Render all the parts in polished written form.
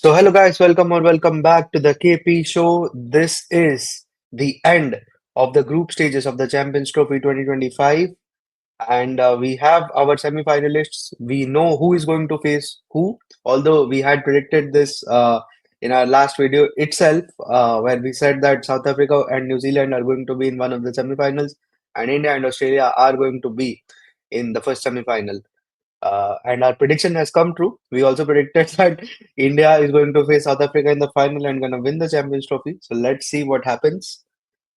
Hello guys, welcome or welcome back to the KP show. This is the end of the group stages of the Champions Trophy 2025, and we have our semi-finalists. We know who is going to face who, although we had predicted this in our last video itself, where we said that South Africa and New Zealand are going to be in one of the semi-finals, and India and Australia are going to be in the first semi-final. And our prediction has come true. We also predicted that India is going to face South Africa in the final and going to win the Champions Trophy. So let's see what happens.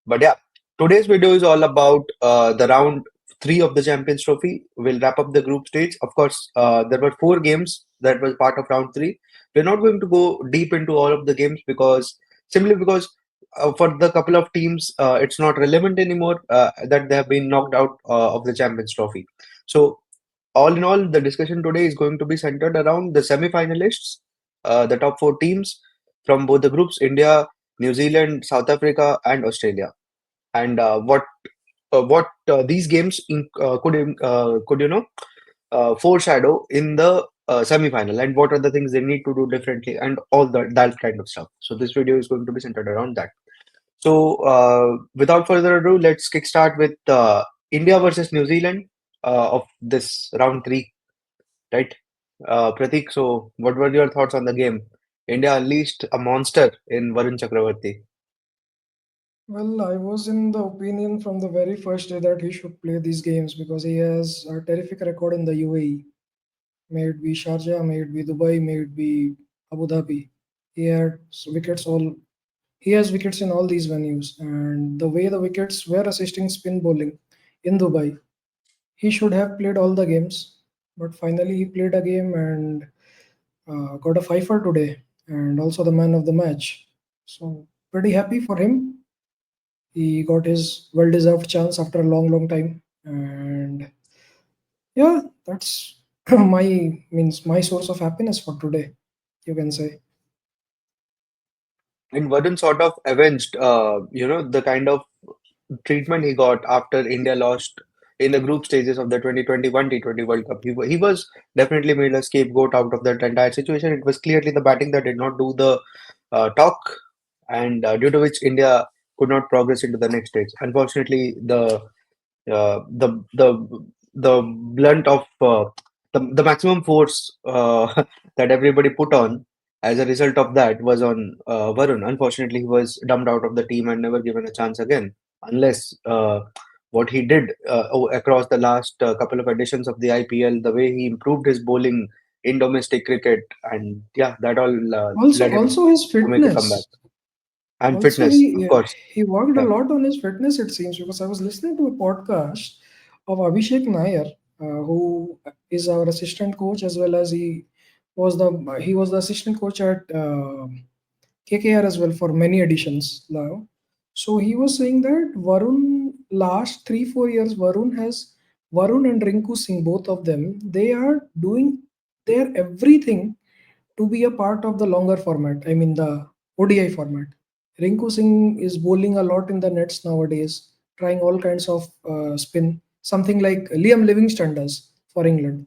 But yeah, today's video is all about the round three of the Champions Trophy. We'll wrap up the group stage. Of course, there were four games that was part of round three. We're not going to go deep into all of the games simply because for the couple of teams, it's not relevant anymore that they have been knocked out of the Champions Trophy. So all in all, the discussion today is going to be centered around the semi-finalists, the top four teams from both the groups: India, New Zealand, South Africa, and Australia. And what these games could foreshadow in the semi-final, and what are the things they need to do differently, and all that kind of stuff. So this video is going to be centered around that. So without further ado, let's kickstart with India versus New Zealand of this round three, right? Pratik, so what were your thoughts on the game? India unleashed a monster in Varun Chakravarti. Well, I was in the opinion from the very first day that he should play these games because he has a terrific record in the UAE. May it be Sharjah, may it be Dubai, may it be Abu Dhabi. He had wickets all. He has wickets in all these venues, and the way the wickets were assisting spin bowling in Dubai, he should have played all the games. But finally, he played a game and got a fifer today, and also the man of the match. So pretty happy for him. He got his well-deserved chance after a long, long time, and yeah, that's my source of happiness for today. You can say. And Varun sort of avenged, the kind of treatment he got after India lost in the group stages of the 2021 T20 World Cup. He was definitely made a scapegoat out of that entire situation. It was clearly the batting that did not do the talk, and due to which India could not progress into the next stage. Unfortunately, uh, the the the blunt of the maximum force that everybody put on as a result of that was on Varun. Unfortunately, he was dumped out of the team and never given a chance again, unless what he did across the last couple of editions of the IPL, the way he improved his bowling in domestic cricket, and yeah, that all Also, led him also his to make a comeback. fitness. And Also, fitness, of course. he worked a Yeah. lot on his fitness. It seems because I was listening to a podcast of Abhishek Nair, who is our assistant coach as well as he was the assistant coach at KKR as well for many editions now. So he was saying that Varun last 3 4 years Varun and Rinku Singh, both of them, they are doing their everything to be a part of the longer format. I mean the ODI format. Rinku Singh is bowling a lot in the nets nowadays, trying all kinds of spin, something like Liam Livingstone does for England.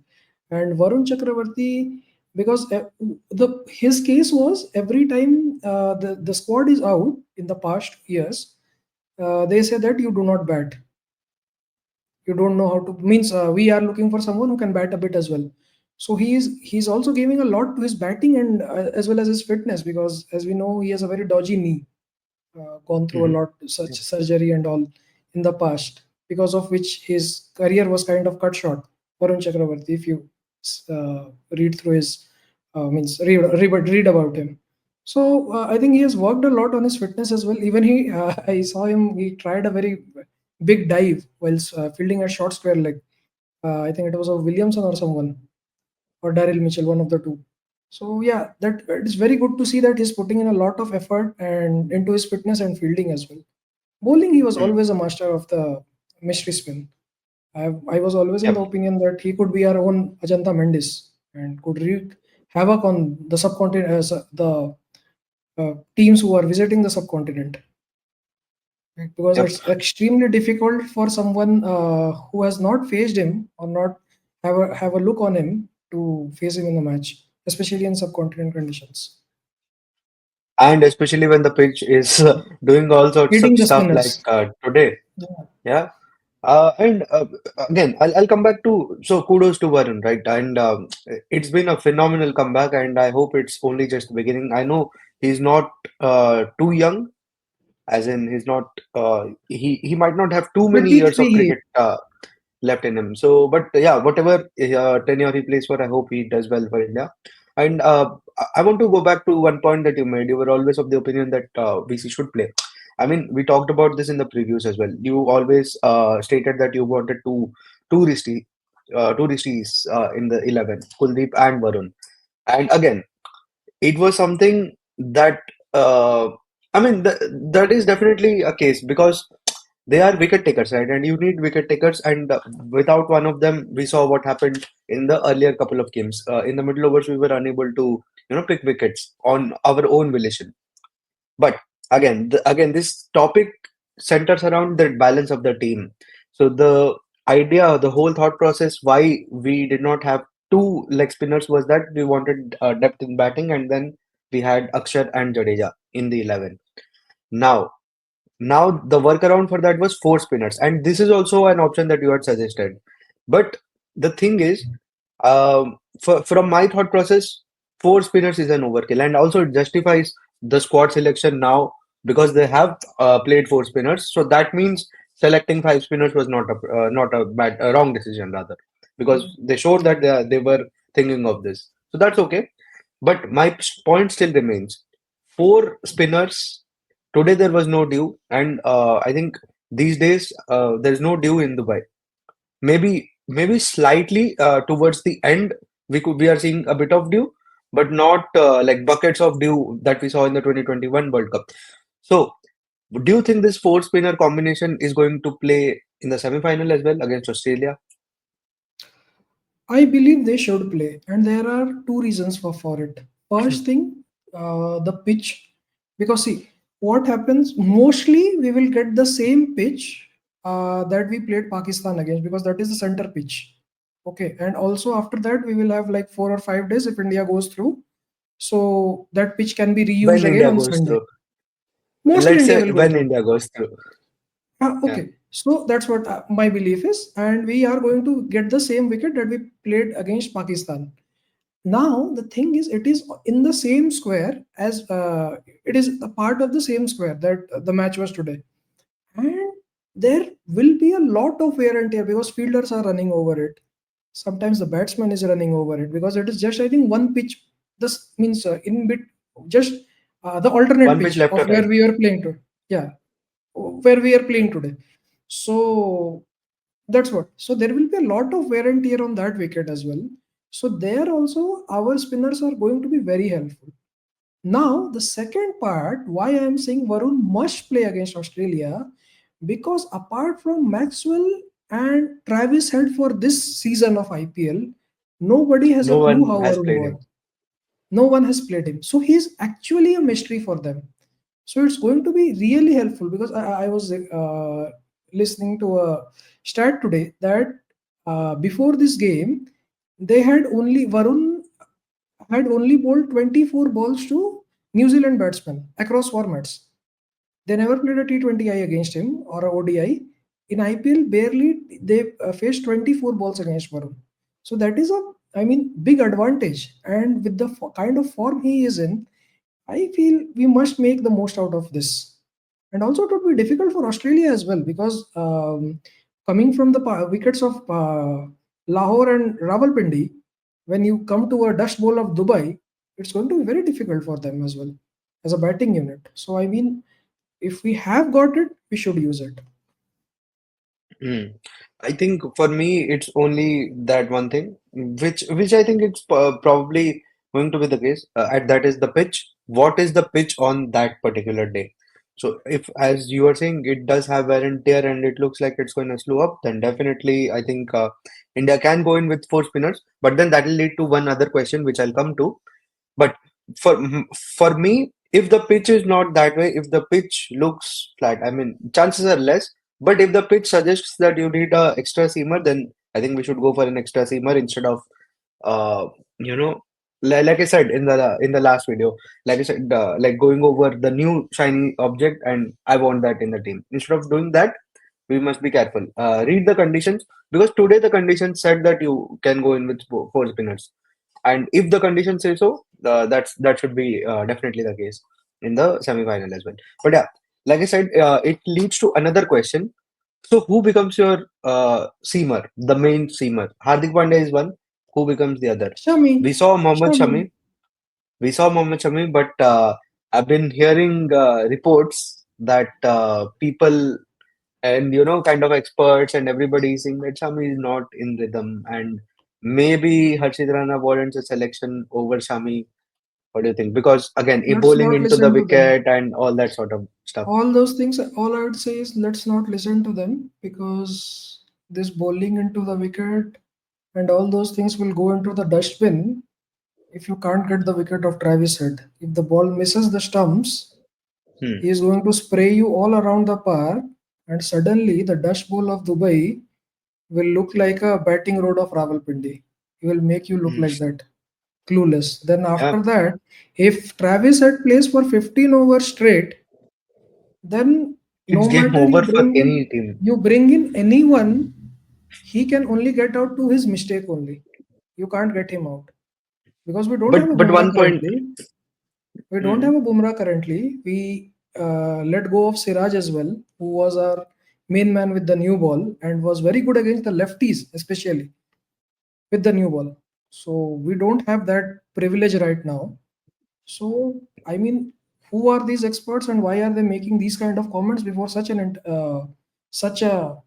And Varun Chakravarti, because the his case was every time the squad is out in the past years, they say that you do not bat, you don't know how to means we are looking for someone who can bat a bit as well. So he's also giving a lot to his batting and as well as his fitness, because as we know he has a very dodgy knee, gone through a Hmm. lot such surgery and all in the past, because of which his career was kind of cut short. Varun Chakravarti, if you read through his read about him. So I think he has worked a lot on his fitness as well. Even he I saw him, he tried a very big dive whilst fielding a short square leg. I think it was a Williamson or someone, or Daryl Mitchell, one of the two. So yeah, that it is very good to see that he's putting in a lot of effort and into his fitness and fielding as well. Bowling, he was Hmm. always a master of the mystery spin. I was always in the Yep. opinion that he could be our own Ajanta Mendis and could wreak havoc on the subcontinent, the teams who are visiting the subcontinent. Right? Because Yep. it's extremely difficult for someone who has not faced him or not have a look on him to face him in the match, especially in subcontinent conditions. and especially when the pitch is doing all sorts of Hitting the stuff like spinners. today. Yeah. Yeah. And again, I'll come back to so kudos to Varun, right? And it's been a phenomenal comeback, and I hope it's only just the beginning. I know he's not too young, as in he's not he might not have too many years 33 of he. cricket left in him. So, but yeah, whatever tenure he plays for, I hope he does well for India. And I want to go back to one point that you made. You were always of the opinion that VC should play. I mean, we talked about this in the previews as well. You always stated that you wanted two Rishi, two Rishis in the 11, Kuldeep and Varun. And again, it was something that I mean, that is definitely a case because they are wicket takers, right? And you need wicket takers, and without one of them, we saw what happened in the earlier couple of games. In the middle overs, we were unable to, pick wickets on our own volition. But again, this topic centers around the balance of the team. So the idea, the whole thought process, why we did not have two leg spinners was that we wanted depth in batting, and then we had Akshar and Jadeja in the 11. Now, now the workaround for that was four spinners, and this is also an option that you had suggested. But the thing is, from my thought process, four spinners is an overkill, and also it justifies the squad selection now because they have played four spinners. So that means selecting five spinners was not a bad wrong decision rather, because they showed that they were thinking of this. So that's okay. But my point still remains. Four spinners. Today there was no dew, and I think these days there is no dew in Dubai. Maybe slightly towards the end we are seeing a bit of dew, but not like buckets of dew that we saw in the 2021 World Cup. So, do you think this four spinner combination is going to play in the semi-final as well against Australia? I believe they should play, and there are two reasons for it. First thing, the pitch, because see what happens. Mostly, we will get the same pitch that we played Pakistan against, because that is the center pitch. Okay, and also after that, we will have like 4 or 5 days if India goes through. So that pitch can be reused When again India on goes Sunday. through, Mostly let's India say will go when through. India goes through, yeah. Okay, so that's what my belief is, and we are going to get the same wicket that we played against Pakistan. Now the thing is, it is in the same square as it is a part of the same square that the match was today, and there will be a lot of wear and tear because fielders are running over it. Sometimes the batsman is running over it because it is just, I think, one pitch. This means in bit, just the alternate One pitch pitch left or of where right. we are playing to. Yeah, where we are playing today. So that's what. So there will be a lot of wear and tear on that wicket as well. So there also our spinners are going to be very helpful. Now the second part, why I am saying Varun must play against Australia, because apart from Maxwell and Travis Head for this season of IPL, nobody has No a clue one how has Varun played was. him. No one has played him. So he's actually a mystery for them. So it's going to be really helpful because I was listening to a stat today that before this game, they had only Varun had only bowled 24 balls to New Zealand batsmen across formats. They never played a T20I against him or a ODI. In IPL, barely they faced 24 balls against Varun. So that is a, I mean, big advantage. And with the kind of form he is in, I feel we must make the most out of this. And also, it would be difficult for Australia as well because coming from the wickets of Lahore and Rawalpindi, when you come to a dust bowl of Dubai, it's going to be very difficult for them as well as a batting unit. So, I mean, if we have got it, we should use it. Hmm. I think for me it's only that one thing, which I think it's probably going to be the case. And that is the pitch. What is the pitch on that particular day? So if, as you are saying, it does have wear and tear, and it looks like it's going to slow up, then definitely I think India can go in with four spinners. But then that will lead to one other question, which I'll come to. But for me, if the pitch is not that way, if the pitch looks flat, I mean, chances are less. But if the pitch suggests that you need a extra seamer, then I think we should go for an extra seamer instead of, uh, you know, like I said in the last video, like I said, like going over the new shiny object, and I want that in the team. Instead of doing that, we must be careful. Read the conditions, because today the conditions said that you can go in with four spinners, and if the conditions say so, that should be definitely the case in the semi-final as well. But yeah, like I said, it leads to another question. So who becomes your seamer, the main seamer? Hardik Pandya is one. Who becomes the other? Shami, We saw Mohammad Shami. Shami. We saw Mohammad Shami, but I've been hearing reports that people and kind of experts and everybody is saying that Shami is not in rhythm, and maybe Harshit Rana warrants a selection over Shami. What do you think? Because again, a Let's bowling not into the listen to them. wicket and all that sort of stuff. All those things, all I would say is let's not listen to them, because this bowling into the wicket and all those things will go into the dustbin if you can't get the wicket of Travis Head. If the ball misses the stumps, Hmm. he is going to spray you all around the park, and suddenly the dust bowl of Dubai will look like a batting road of Rawalpindi. He will make you look Hmm. like that, clueless. Then Yeah, after that, if Travis Head plays for 15 overs straight, then it's no game matter over for any team. you bring in anyone, he can only get out to his mistake only. You can't get him out, because we don't have a But Bumrah one point. currently. We don't Hmm. have a Bumrah currently. We let go of Siraj as well, who was our main man with the new ball and was very good against the lefties, especially with the new ball. So we don't have that privilege right now. So I mean, who are these experts and why are they making these kind of comments before such a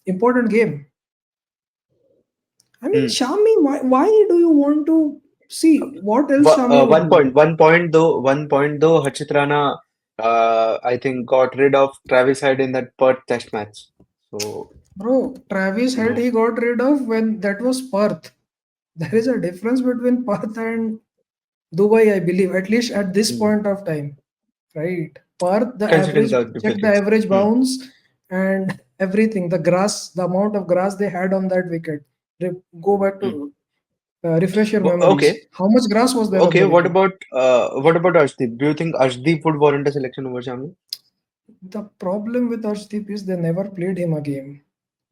important game? I mean, Hmm. Shami, why do you want to see what else Shami would One do? point, one point though, Harshit Rana, I think got rid of Travis Head in that Perth Test match. So, Bro, Travis you Head know, he got rid of when that was Perth. There is a difference between Perth and Dubai, I believe, at least at this mm, point of time, right? Perth, the considering average, the check the wickets. average Hmm. bounce and everything, the grass, the amount of grass they had on that wicket. Go back Hmm. to refresh your Okay, memories. How much grass was there on okay. the wicket? What about Arshdeep? Do you think Arshdeep would warrant a selection over Shami? The problem with Arshdeep is they never played him a game.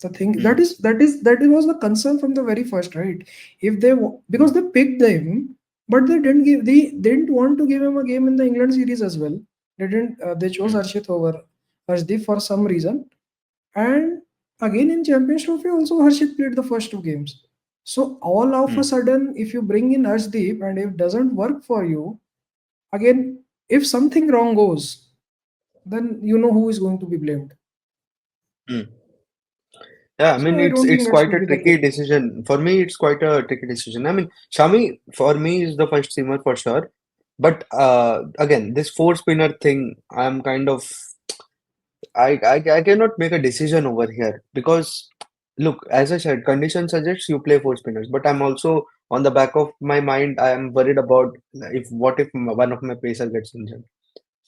The thing Hmm. that was the concern from the very first, right? If Hmm. because they picked him, but they didn't want to give him a game in the England series as well. They chose Hmm. Arshit over Arshdeep for some reason, and again in Champions Trophy also Harshit played the first two games. So all of Hmm. a sudden, if you bring in Arshdeep and if it doesn't work for you, again if something wrong goes, then you know who is going to be blamed. Hmm. Yeah, I So mean I don't think it's that quite should a be the tricky case. decision. For me, it's quite a tricky decision. I mean, Shami for me is the first seamer for sure. But again, this four spinner thing, I'm kind of I cannot make a decision over here because look, as I said, condition suggests you play four spinners, but I'm also on the back of my mind, I am worried about if what if one of my pacer gets injured.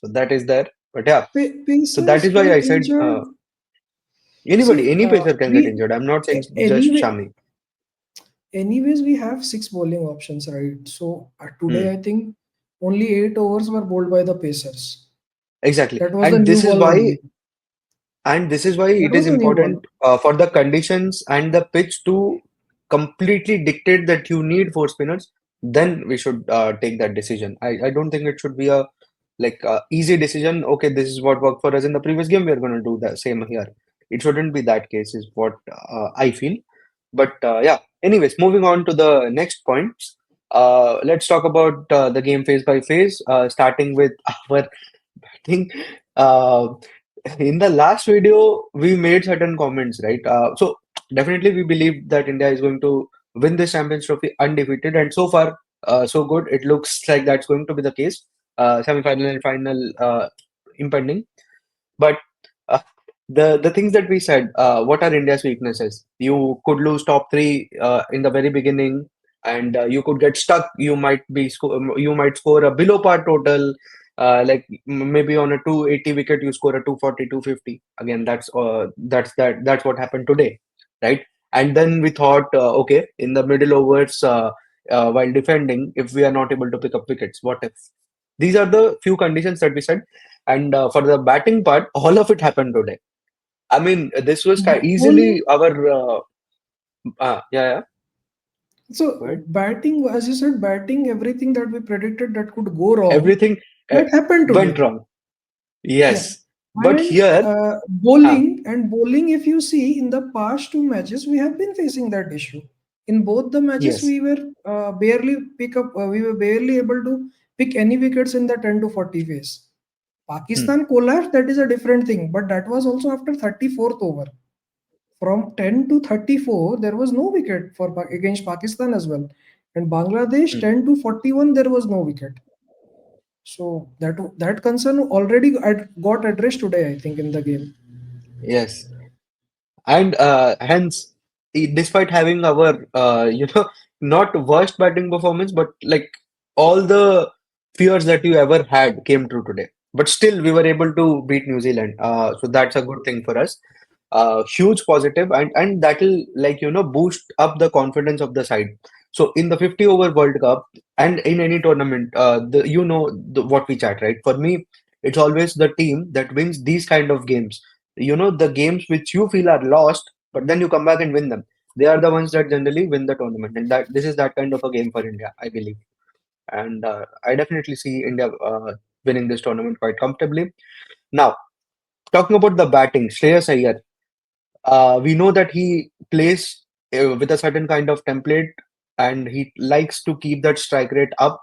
So that is there. But yeah, so that Pacers is why get I said injured. anybody, See, any pacer can get we injured. I'm not saying just anyway. Shami. Anyways, we have six bowling options, right? So today, Hmm. I think only 8 overs were bowled by the Pacers. Exactly. That was the new ball only. And this is why That it is was the new ball. important for the conditions and the pitch to completely dictate that you need four spinners. Then we should take that decision. I don't think it should be a easy decision. Okay, this is what worked for us in the previous game. We are going to do the same here. It shouldn't be that case, is what I feel. But yeah. Anyways, moving on to the next points. Let's talk about the game phase by phase. Starting with our think uh, in the last video we made certain comments, right? So definitely we believe that India is going to win this Champions Trophy undefeated, and so far so good. It looks like that's going to be the case. Semi-final and final impending. But uh, the things that we said, what are India's weaknesses? You could lose top three in the very beginning, and you could get stuck. You might score a below par total. Maybe on a 280 wicket, you score a 240, 250. Again, that's what happened today, right? And then we thought, okay, in the middle overs, while defending if we are not able to pick up wickets? What if? These are the few conditions that we said. And for the batting part, all of it happened today. I mean, this was The easily only our. Yeah, yeah. Go so ahead. batting, as you said, batting, everything that we predicted that could go wrong, Everything uh, that happened went today. wrong. Yeah. Yes, but And here, uh, bowling, if you see in the past two matches, we have been facing that issue. In both the matches, yes. we were barely able to pick any wickets in the 10 to 40 phase. Hmm. Pakistan collapsed, that is a different thing, but that was also after 34th over. From 10 to 34, there was no wicket against Pakistan as well. And Bangladesh, Hmm. 10 to 41, there was no wicket. So that concern already got addressed today, I think, in the game. Yes. And hence, despite having our, not worst batting performance, but like all the fears that you ever had came true today. But still, we were able to beat New Zealand. So that's a good thing for us. Huge positive, and that'll boost up the confidence of the side. So in the 50 over World Cup and in any tournament, what we chat, right? For me, it's always the team that wins these kind of games. The games which you feel are lost, but then you come back and win them. They are the ones that generally win the tournament, and that this is that kind of a game for India, I believe. And I definitely see India winning this tournament quite comfortably. Now, talking about the batting, Shreyas Iyer, we know that he plays with a certain kind of template, and he likes to keep that strike rate up.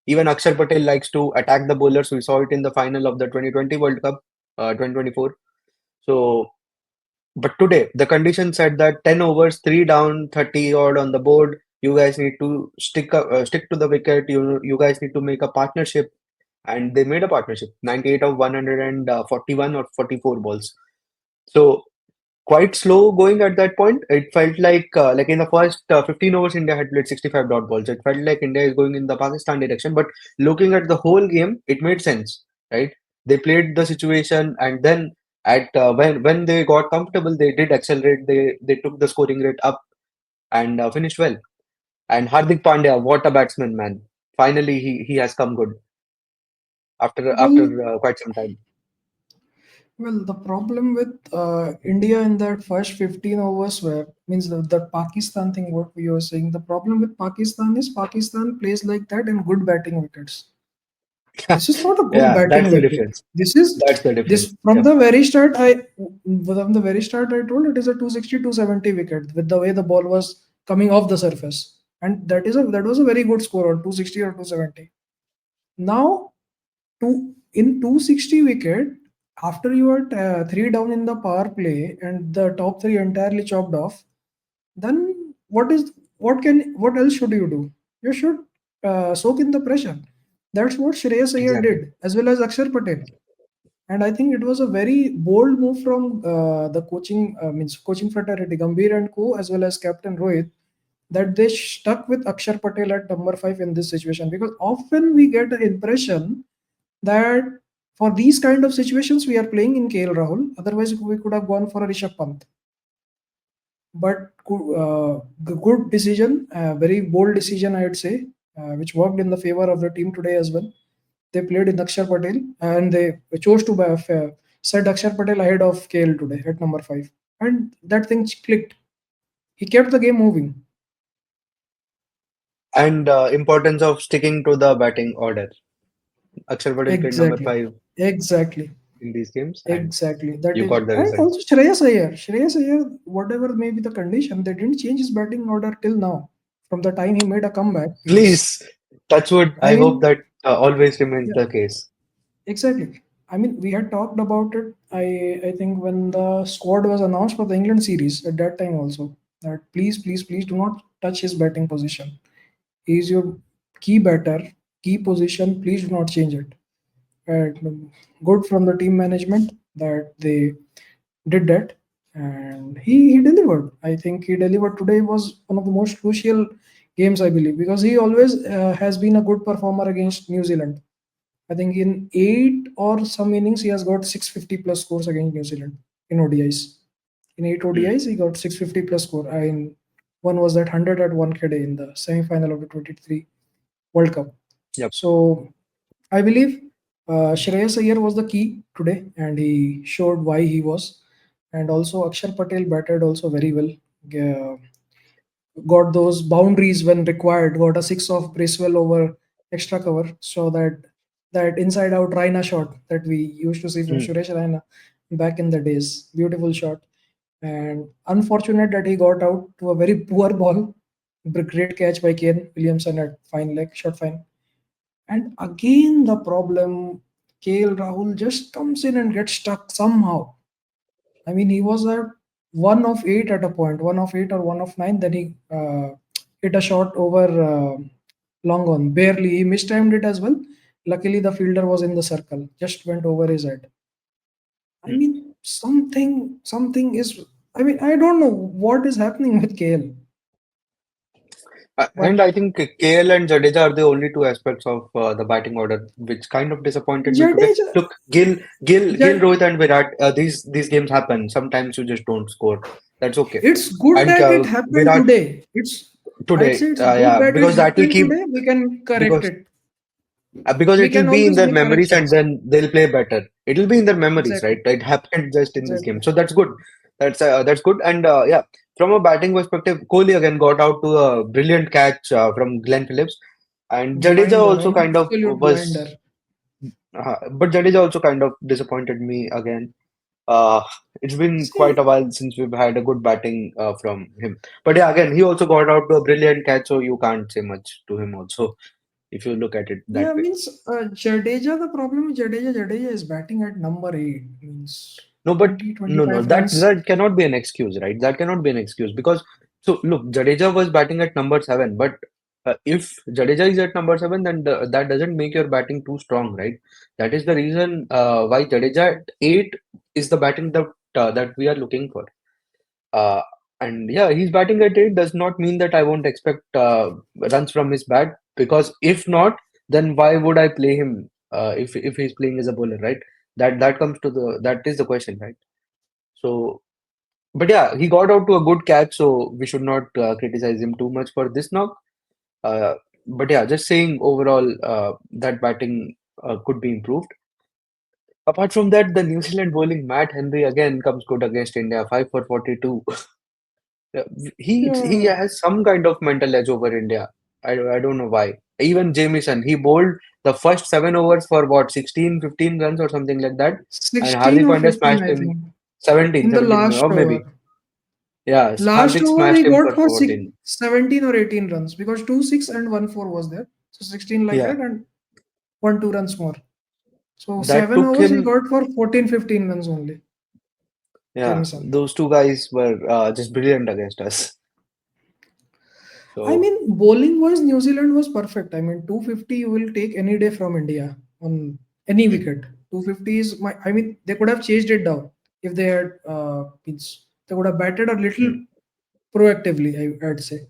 Even Akshar Patel likes to attack the bowlers. We saw it in the final of the 2020 World Cup, 2024. So, but today the condition said that 10 overs, three down, 30 odd on the board. You guys need to stick to the wicket. You guys need to make a partnership, and they made a partnership. 98 of 141 or 44 balls. So quite slow going at that point. It felt like in the first 15 overs, India had played 65 dot balls. It felt like India is going in the Pakistan direction. But looking at the whole game, it made sense, right? They played the situation, and then at when they got comfortable, they did accelerate. They took the scoring rate up and finished well. And Hardik Pandya, what a batsman, man! Finally, he has come good after Well, quite some time. well, the problem with India in that first 15 overs were means the Pakistan thing. What we were saying, the problem with Pakistan is Pakistan plays like that in good batting wickets. This is not a good Yeah, batting that's the wicket. difference. This is That's the difference. this from Yeah, the very start. From the very start I told it is a 260, 270 wicket with the way the ball was coming off the surface, and that was a very good score on 260 or 270. Now, in 260 wicket, after you are three down in the power play and the top three entirely chopped off, then what else should you do? You should soak in the pressure. That's what Shreyas Iyer exactly. did, as well as Akshar Patel. And I think it was a very bold move from the coaching fraternity, Gambhir and co, as well as Captain Rohit, that they stuck with Akshar Patel at number five in this situation. Because often we get the impression that for these kind of situations we are playing in KL Rahul. Otherwise, we could have gone for a Rishabh Pant. But good decision, very bold decision, I'd say, which worked in the favor of the team today as well. They played in Akshar Patel and they chose to set Akshar Patel ahead of KL today at number five. And that thing clicked. He kept the game moving. And importance of sticking to the batting order. Akshar Patel played number Exactly. five Exactly. in these games, and Exactly. That you is, got the and result. also Shreyas Iyer. Shreyas Iyer, whatever may be the condition, they didn't change his batting order till now. From the time he made a comeback, he's. Please, touch wood. I I hope mean, that always remains yeah, the case. exactly. I mean, we had talked about it. I think when the squad was announced for the England series at that time also, that please do not touch his batting position. He is your key batter, key position. Please do not change it. And good from the team management that they did that, and he delivered. I think he delivered today. Was one of the most crucial games, I believe, because he always has been a good performer against New Zealand. I think in eight or some innings he has got 650 plus scores against New Zealand in ODIs. In eight Hmm. ODIs he got 650 plus score. One was that 100 at 1 KD in the semi-final of the 23 World Cup. Yep. So I believe Shreyas Iyer was the key today, and he showed why he was. And also Akshar Patel batted also very well. Uh, got those boundaries when required. Got a six of Bracewell over extra cover, so that inside out Raina shot that we used to see from Hmm. Suresh Raina back in the days. Beautiful shot. And unfortunate that he got out to a very poor ball. Great catch by Kane Williamson at fine leg, short fine. And again, the problem, KL Rahul just comes in and gets stuck somehow. I mean, he was at one of eight at a point, one of eight or one of nine. Then he hit a shot over long on, barely. He mistimed it as well. Luckily, the fielder was in the circle, just went over his head. I Hmm. mean, something is. I mean, I don't know what is happening with KL, And but I think KL and Jadeja are the only two aspects of the batting order which kind of disappointed me today. Jadeja, Look, Gill, Jad, Rohit, and Virat. These games happen. Sometimes you just don't score. That's okay. it's good And that it happened Virat today. I'd today, say it's good yeah, that it because that will happened keep today. We can correct because it. because We it will can be in always their make memories and corrections. then they'll play better. It'll be in their memories, right? Exactly. It happened just in this game, Exactly. so that's good. That's good. And yeah, from a batting perspective, Kohli again got out to a brilliant catch from Glenn Phillips, and Jadeja Blinder, also kind of absolute blinder. was, but Jadeja also kind of disappointed me again. Uh, it's been quite a See, while since we've had a good batting from him. But yeah, again, he also got out to a brilliant catch, so you can't say much to him also if you look at it that yeah, way. means Jadeja, the problem with Jadeja is batting at number 8, means No, but 20, no, 25 that runs. that cannot be an excuse, right? That cannot be an excuse because so look, Jadeja was batting at number seven, but if Jadeja is at number seven, then that doesn't make your batting too strong, right? That is the reason why Jadeja at eight is the batting that we are looking for. Uh, and yeah, he's batting at eight does not mean that I won't expect runs from his bat because if not, then why would I play him if he's playing as a bowler, right? That is the question, right? So, but yeah, he got out to a good catch, so we should not criticize him too much for this knock. Uh, but yeah, just saying overall that batting could be improved. Apart from that, the New Zealand bowling, Matt Henry again comes good against India, 5 for 42. Yeah, he Yeah, has some kind of mental edge over India. I don't know why. Even Jamieson, he bowled the first 7 overs for what, 16, 15 runs or something like that. And 16 Hardik or Pandya 15, smashed I him think, 17, in the 17, last or maybe. over. Yeah, Last Hardik over, smashed he him got for for 14. 17 or 18 runs because 2 6 and 1 4 was there. So 16 like Yeah, that, and 1 2 runs more. So that 7 took overs, he him. got for 14 15 runs only. Yeah, Jamison. those two guys were just brilliant against us. I So, mean, bowling wise, New Zealand was perfect. I mean, 250 you will take any day from India on any hmm, wicket. 250 is my. I mean, they could have changed it down if they had. Means they would have batted a little hmm, proactively. I'd say.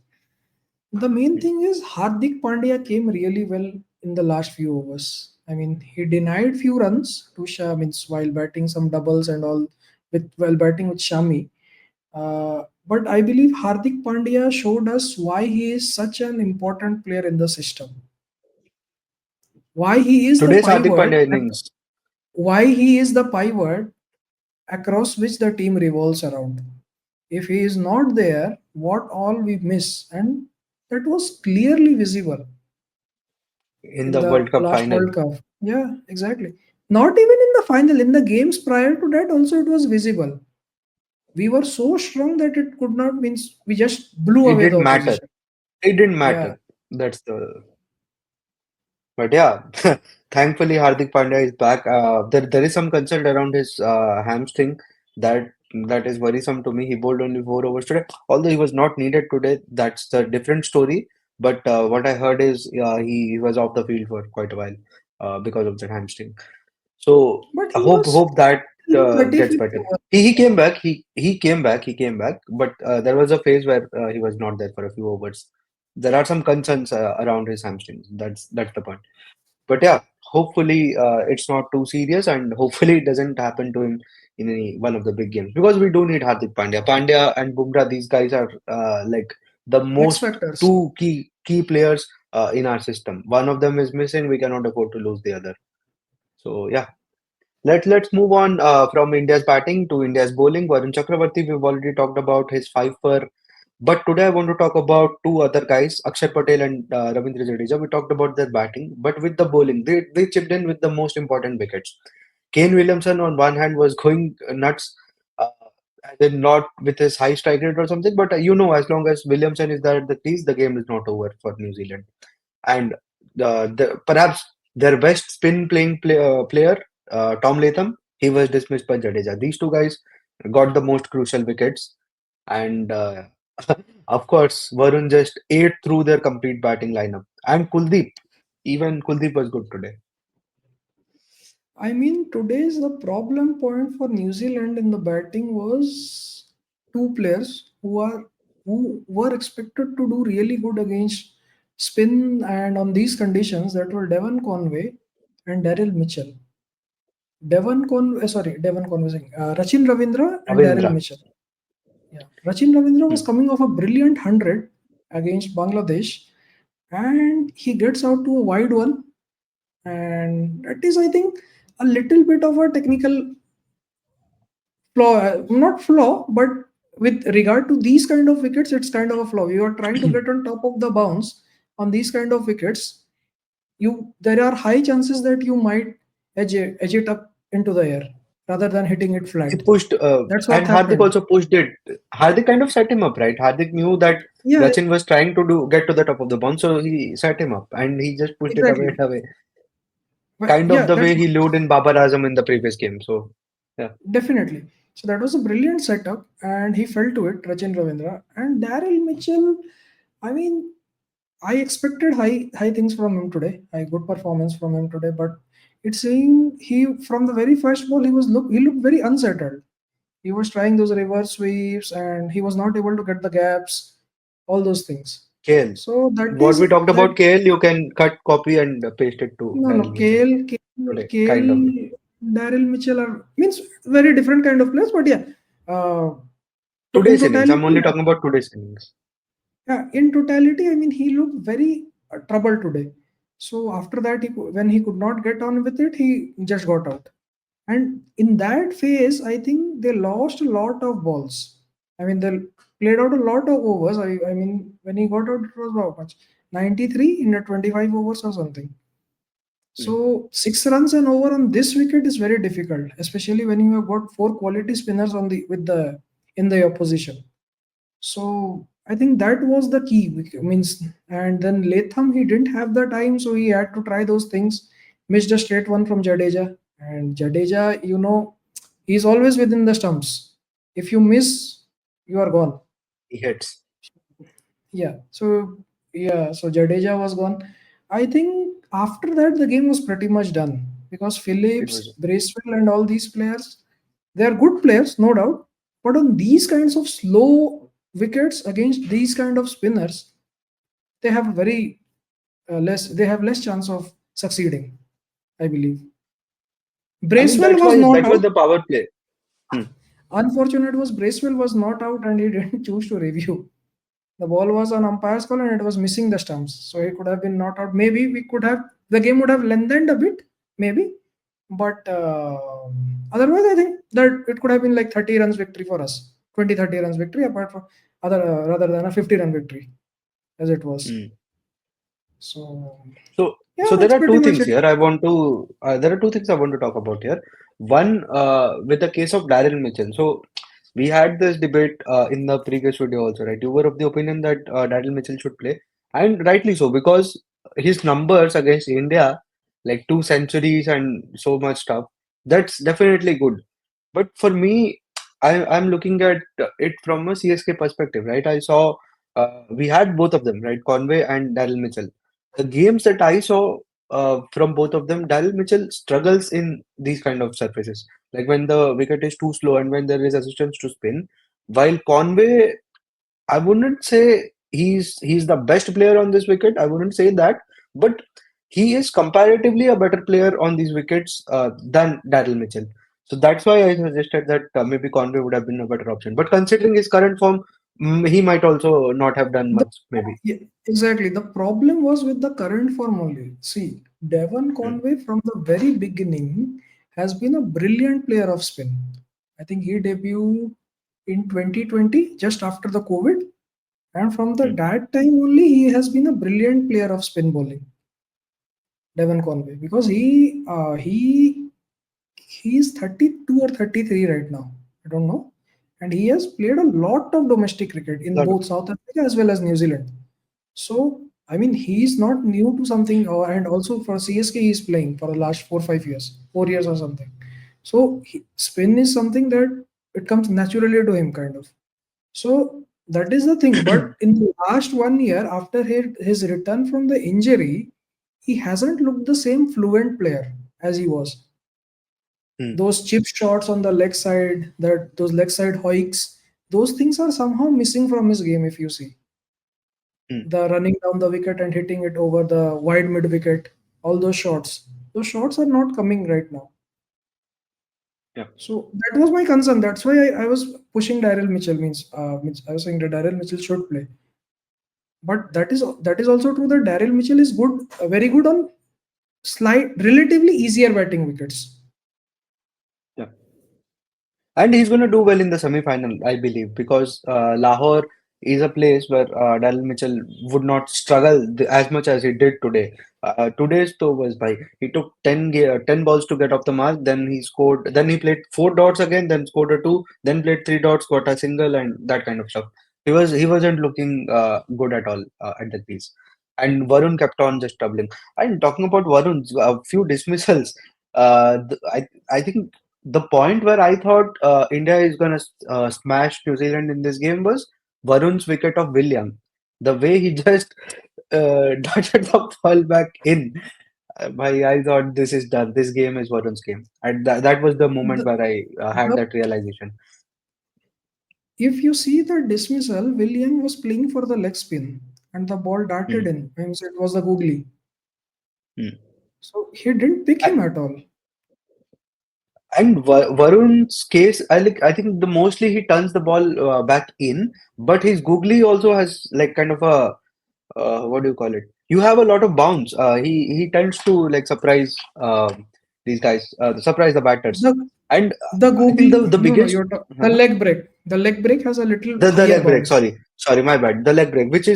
The main hmm. thing is Hardik Pandya came really well in the last few overs. I mean, he denied few runs to Shah means while batting some doubles and all with while batting with Shami. But I believe Hardik Pandya showed us why he is such an important player in the system. Why he is the Today's Hardik pivot. Pandya innings. Why he is the pivot across which the team revolves around. If he is not there, what all we miss, and that was clearly visible In in the the World Cup last final. World Cup. Yeah, exactly. Not even in the final, in the games prior to that, also it was visible. We were so strong that it could not means we just blew It away the didn't matter. opposition. It didn't Yeah, matter. That's the. But yeah, thankfully Hardik Pandya is back. There is some concern around his hamstring that that is worrisome to me. He bowled only 4 overs today, although he was not needed today. That's the different story. But what I heard is he was off the field for quite a while because of the hamstring. So but I hope that in gets 35th better. over. He came back. He came back. He came back. But there was a phase where he was not there for a few overs. There are some concerns around his hamstrings. That's the point. But yeah, hopefully it's not too serious, and hopefully it doesn't happen to him in any one of the big games because we do need Hardik Pandya. Pandya and Bumrah, these guys are like the X most factors. two key players in our system. One of them is missing. We cannot afford to lose the other. So yeah, let's move on from India's batting to India's bowling. Varun Chakravarti, we've already talked about his five for, but today I want to talk about two other guys, Akshay Patel and Ravindra Jadeja. We talked about their batting, but with the bowling, they chipped in with the most important wickets. Kane Williamson on one hand was going nuts, uh, as in not with his high strike rate or something, but as long as Williamson is there at the crease, the game is not over for New Zealand. And perhaps their best spin playing player, Tom Latham, he was dismissed by Jadeja. These two guys got the most crucial wickets, and of course, Varun just ate through their complete batting lineup. And Kuldeep, even Kuldeep was good today. I mean, today's the problem point for New Zealand in the batting was two players who were expected to do really good against spin and on these conditions, that were Devon Conway and Daryl Mitchell. Devon Conway, Rachin Ravindra and Daryl Ravindra. Mitchell. Yeah, Rachin Ravindra was Hmm. coming off a brilliant 100 against Bangladesh, and he gets out to a wide one, and that is, I think, a little bit of a technical flaw, not flaw, but with regard to these kind of wickets, it's kind of a flaw. You are trying to get on top of the bounce on these kind of wickets. There are high chances that you might edge it up into the air rather than hitting it He flat. pushed, That's what and Hardik happened. also pushed it. Hardik kind of set him up, right? Hardik knew that Yeah, Rachin was trying to get to the top of the bounce, so he set him up, and he just pushed it away exactly. and away. But Kind yeah, of the that's way he lured in Babar Azam in the previous game. So, yeah, definitely. So that was a brilliant setup, and he fell to it, Rachin Ravindra. And Daryl Mitchell, I mean, I expected high things from him today, high good performance from him today. But it seemed he from the very first ball he looked very unsettled. He was trying those reverse sweeps, and he was not able to get the gaps, all those things. KL. So that What is we talked that about KL, you can cut, copy, and paste it to no no Daryl Mitchell today. Kind of. Kale, Daryl Mitchell are means very different kind of players, but yeah. Uh, in Today's innings. I'm totality, only talking about today's innings. yeah, in totality, I mean, he looked very troubled today. So after that, when he could not get on with it, he just got out. And in that phase, I think they lost a lot of balls. I mean, they played out a lot of overs. I mean, when he got out, it was how much? 93 in a 25 overs or something. Hmm. So 6 runs and over on this wicket is very difficult, especially when you have got four quality spinners on the with the in the opposition. So I think that was the key. Means, and then Latham, he didn't have the time, so he had to try those things. Missed a straight one from Jadeja, and Jadeja, he's always within the stumps. If you miss, you are gone. He hits. Yeah. So Jadeja was gone. I think after that the game was pretty much done because It Phillips, was. Bracewell, and all these players, they are good players, no doubt. But on these kinds of slow wickets against these kind of spinners, they have very less. They have less chance of succeeding, I believe. I mean, Bracewell was not that was out. the power play. Hmm. Unfortunate was Bracewell was not out and he didn't choose to review. The ball was on umpire's call and it was missing the stumps. So he could have been not out. Maybe the game would have lengthened a bit, maybe. But otherwise, I think that it could have been like 30 runs victory for us. 20-30 runs victory, apart from rather than a 50-run victory as it was. Hmm. So, So, yeah, so there that's are pretty two much things it. here. There are two things I want to talk about here. One, with the case of Daryl Mitchell. So, we had this debate in the previous video also, right? You were of the opinion that Daryl Mitchell should play, and rightly so, because his numbers against India, like two centuries and so much stuff, that's definitely good. But for me, I'm looking at it from a CSK perspective, right? I saw we had both of them, right? Conway and Daryl Mitchell. The games that I saw from both of them, Daryl Mitchell struggles in these kind of surfaces, like when the wicket is too slow and when there is assistance to spin. While Conway, I wouldn't say he's the best player on this wicket. I wouldn't say that, but he is comparatively a better player on these wickets than Daryl Mitchell. So that's why I suggested that maybe Conway would have been a better option. But considering his current form, He might also not have done The, much, maybe. yeah, exactly. The problem was with the current form only. See, Devon Hmm. Conway from the very beginning has been a brilliant player of spin. I think he debuted in 2020, just after the COVID, and from the Hmm. that time only he has been a brilliant player of spin bowling, Devon Conway, because he is 32 or 33 right now. I don't know. And he has played a lot of domestic cricket in Lot of- both South Africa as well as New Zealand. So, I mean, he's not new to something, and also for CSK, he's playing for the last 4 5 years, 4 years or something. So, spin is something that it comes naturally to him, kind of. So, that is the thing. But in the last 1 year, after his return from the injury, he hasn't looked the same fluent player as he was. Hmm. Those chip shots on the leg side, that those leg side hoiks, those things are somehow missing from his game. If you see Hmm. the running down the wicket and hitting it over the wide mid wicket, all those shots are not coming right now. Yeah. So that was my concern. That's why I was pushing Daryl Mitchell. Means I was saying that Daryl Mitchell should play. But that is also true that Daryl Mitchell is good, very good on relatively easier batting wickets. Yeah. And he's going to do well in the semi-final, I believe, because Lahore is a place where Daryl Mitchell would not struggle as much as he did today. Today's though was by he took 10 balls to get off the mark, then he scored, then he played 4 dots again, then scored a two, then played 3 dots, got a single, and that kind of stuff. He wasn't looking good at all at the crease. And Varun kept on just troubling. And talking about Varun, a few dismissals. I think the point where I thought India is going to smash New Zealand in this game was Varun's wicket of William. The way he just dotted the ball back in. I thought this is done. This game is Varun's game. And that was the moment The, where I had the that realization. If you see the dismissal, William was playing for the leg spin and the ball darted Hmm. in. Means it was the googly. Hmm. So he didn't pick him at all. And Varun's case, I think the mostly he turns the ball back in, but his googly also has like kind of a what do you call it? You have a lot of bounce. He tends to like surprise these guys, surprise the batters. The And the I think googly, the no, biggest the uh leg break. The leg break has a little the higher leg break. bounce. Sorry, my bad. The leg break, which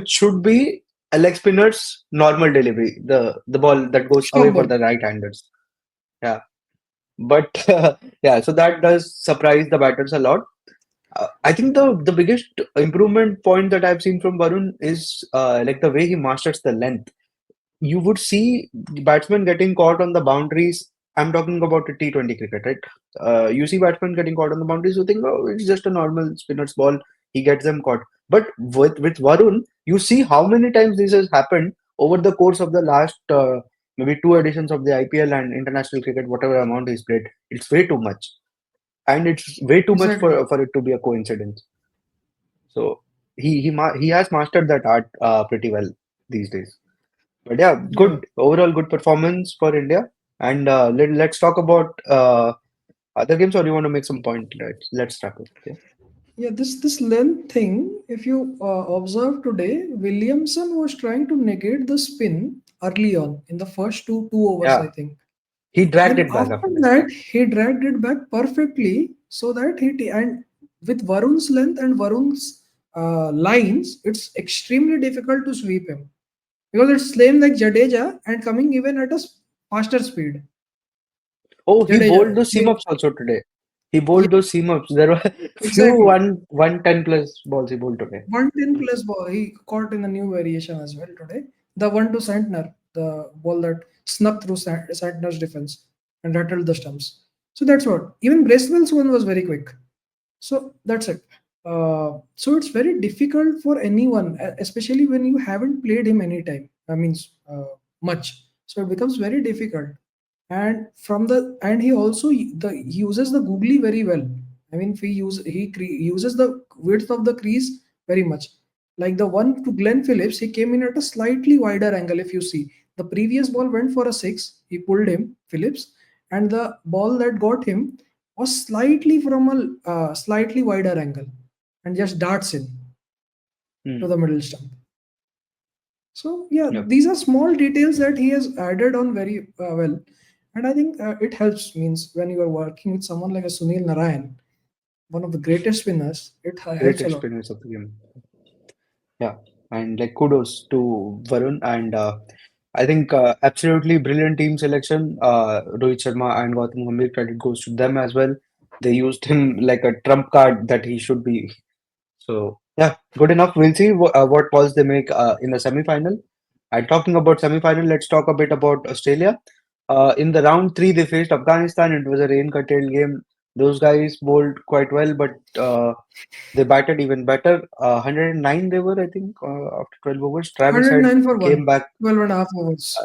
should be a leg spinner's normal delivery. The ball that goes away Stop for ball. the right-handers. Yeah, but yeah, so that does surprise the batters a lot. I think the biggest improvement point that I've seen from Varun is like the way he masters the length. You would see batsmen getting caught on the boundaries. I'm talking about a T20 cricket, right? You see batsmen getting caught on the boundaries. You think, oh, it's just a normal spinner's ball. He gets them caught. But with Varun, you see how many times this has happened over the course of the last maybe two editions of the IPL and international cricket, whatever amount he's played. It's way too much, and it's way too much Exactly. for it to be a coincidence. So he has mastered that art pretty well these days. But yeah, Yeah. good overall good performance for India. And let's talk about other games, or you want to make some point? Let's start with. Yeah. Yeah, this length thing, if you observe today, Williamson was trying to negate the spin early on in the first two overs, I Yeah, think. he dragged Then it back after after that. that, he dragged it back perfectly so that and with Varun's length and Varun's lines, it's extremely difficult to sweep him because it's same like Jadeja and coming even at a faster speed. Oh, he Jadeja, bowled those seam ups also today. He yeah, bowled those seam ups. There were few exactly. 110 plus balls he bowled today. 110 plus ball. He caught in a new variation as well today. The one to Santner, the ball that snuck through Santner's defense and rattled the stumps. So that's what. Even Bracewell's one was very quick. So that's it. So it's very difficult for anyone, especially when you haven't played him any time. I mean, much. So it becomes very difficult. And he also he uses the googly very well. I mean, if uses the width of the crease very much. Like the one to Glenn Phillips, he came in at a slightly wider angle. If you see, the previous ball went for a six. He pulled him Phillips, and the ball that got him was slightly from a slightly wider angle. and just darts in to Hmm. the middle stump. So yeah, Yep. these are small details that he has added on very well, and I think it helps. Means when you are working with someone like a Sunil Narayan, one of the greatest spinners, it Great helps a lot. experience of the game. Yeah, and like kudos to Varun and I think absolutely brilliant team selection. Rohit Sharma and Gautam Gambhir, credit goes to them as well. They used him like a trump card that he should be. So yeah, good enough. We'll see what calls they make in the semi-final. And talking about semi-final, let's talk a bit about Australia. In the round three, they faced Afghanistan. It was a rain-curtailed game. Those guys bowled quite well, but they batted even better. 109 they were, I think, after 12 overs. Travis had 109 for came one, back. 12 and a half overs.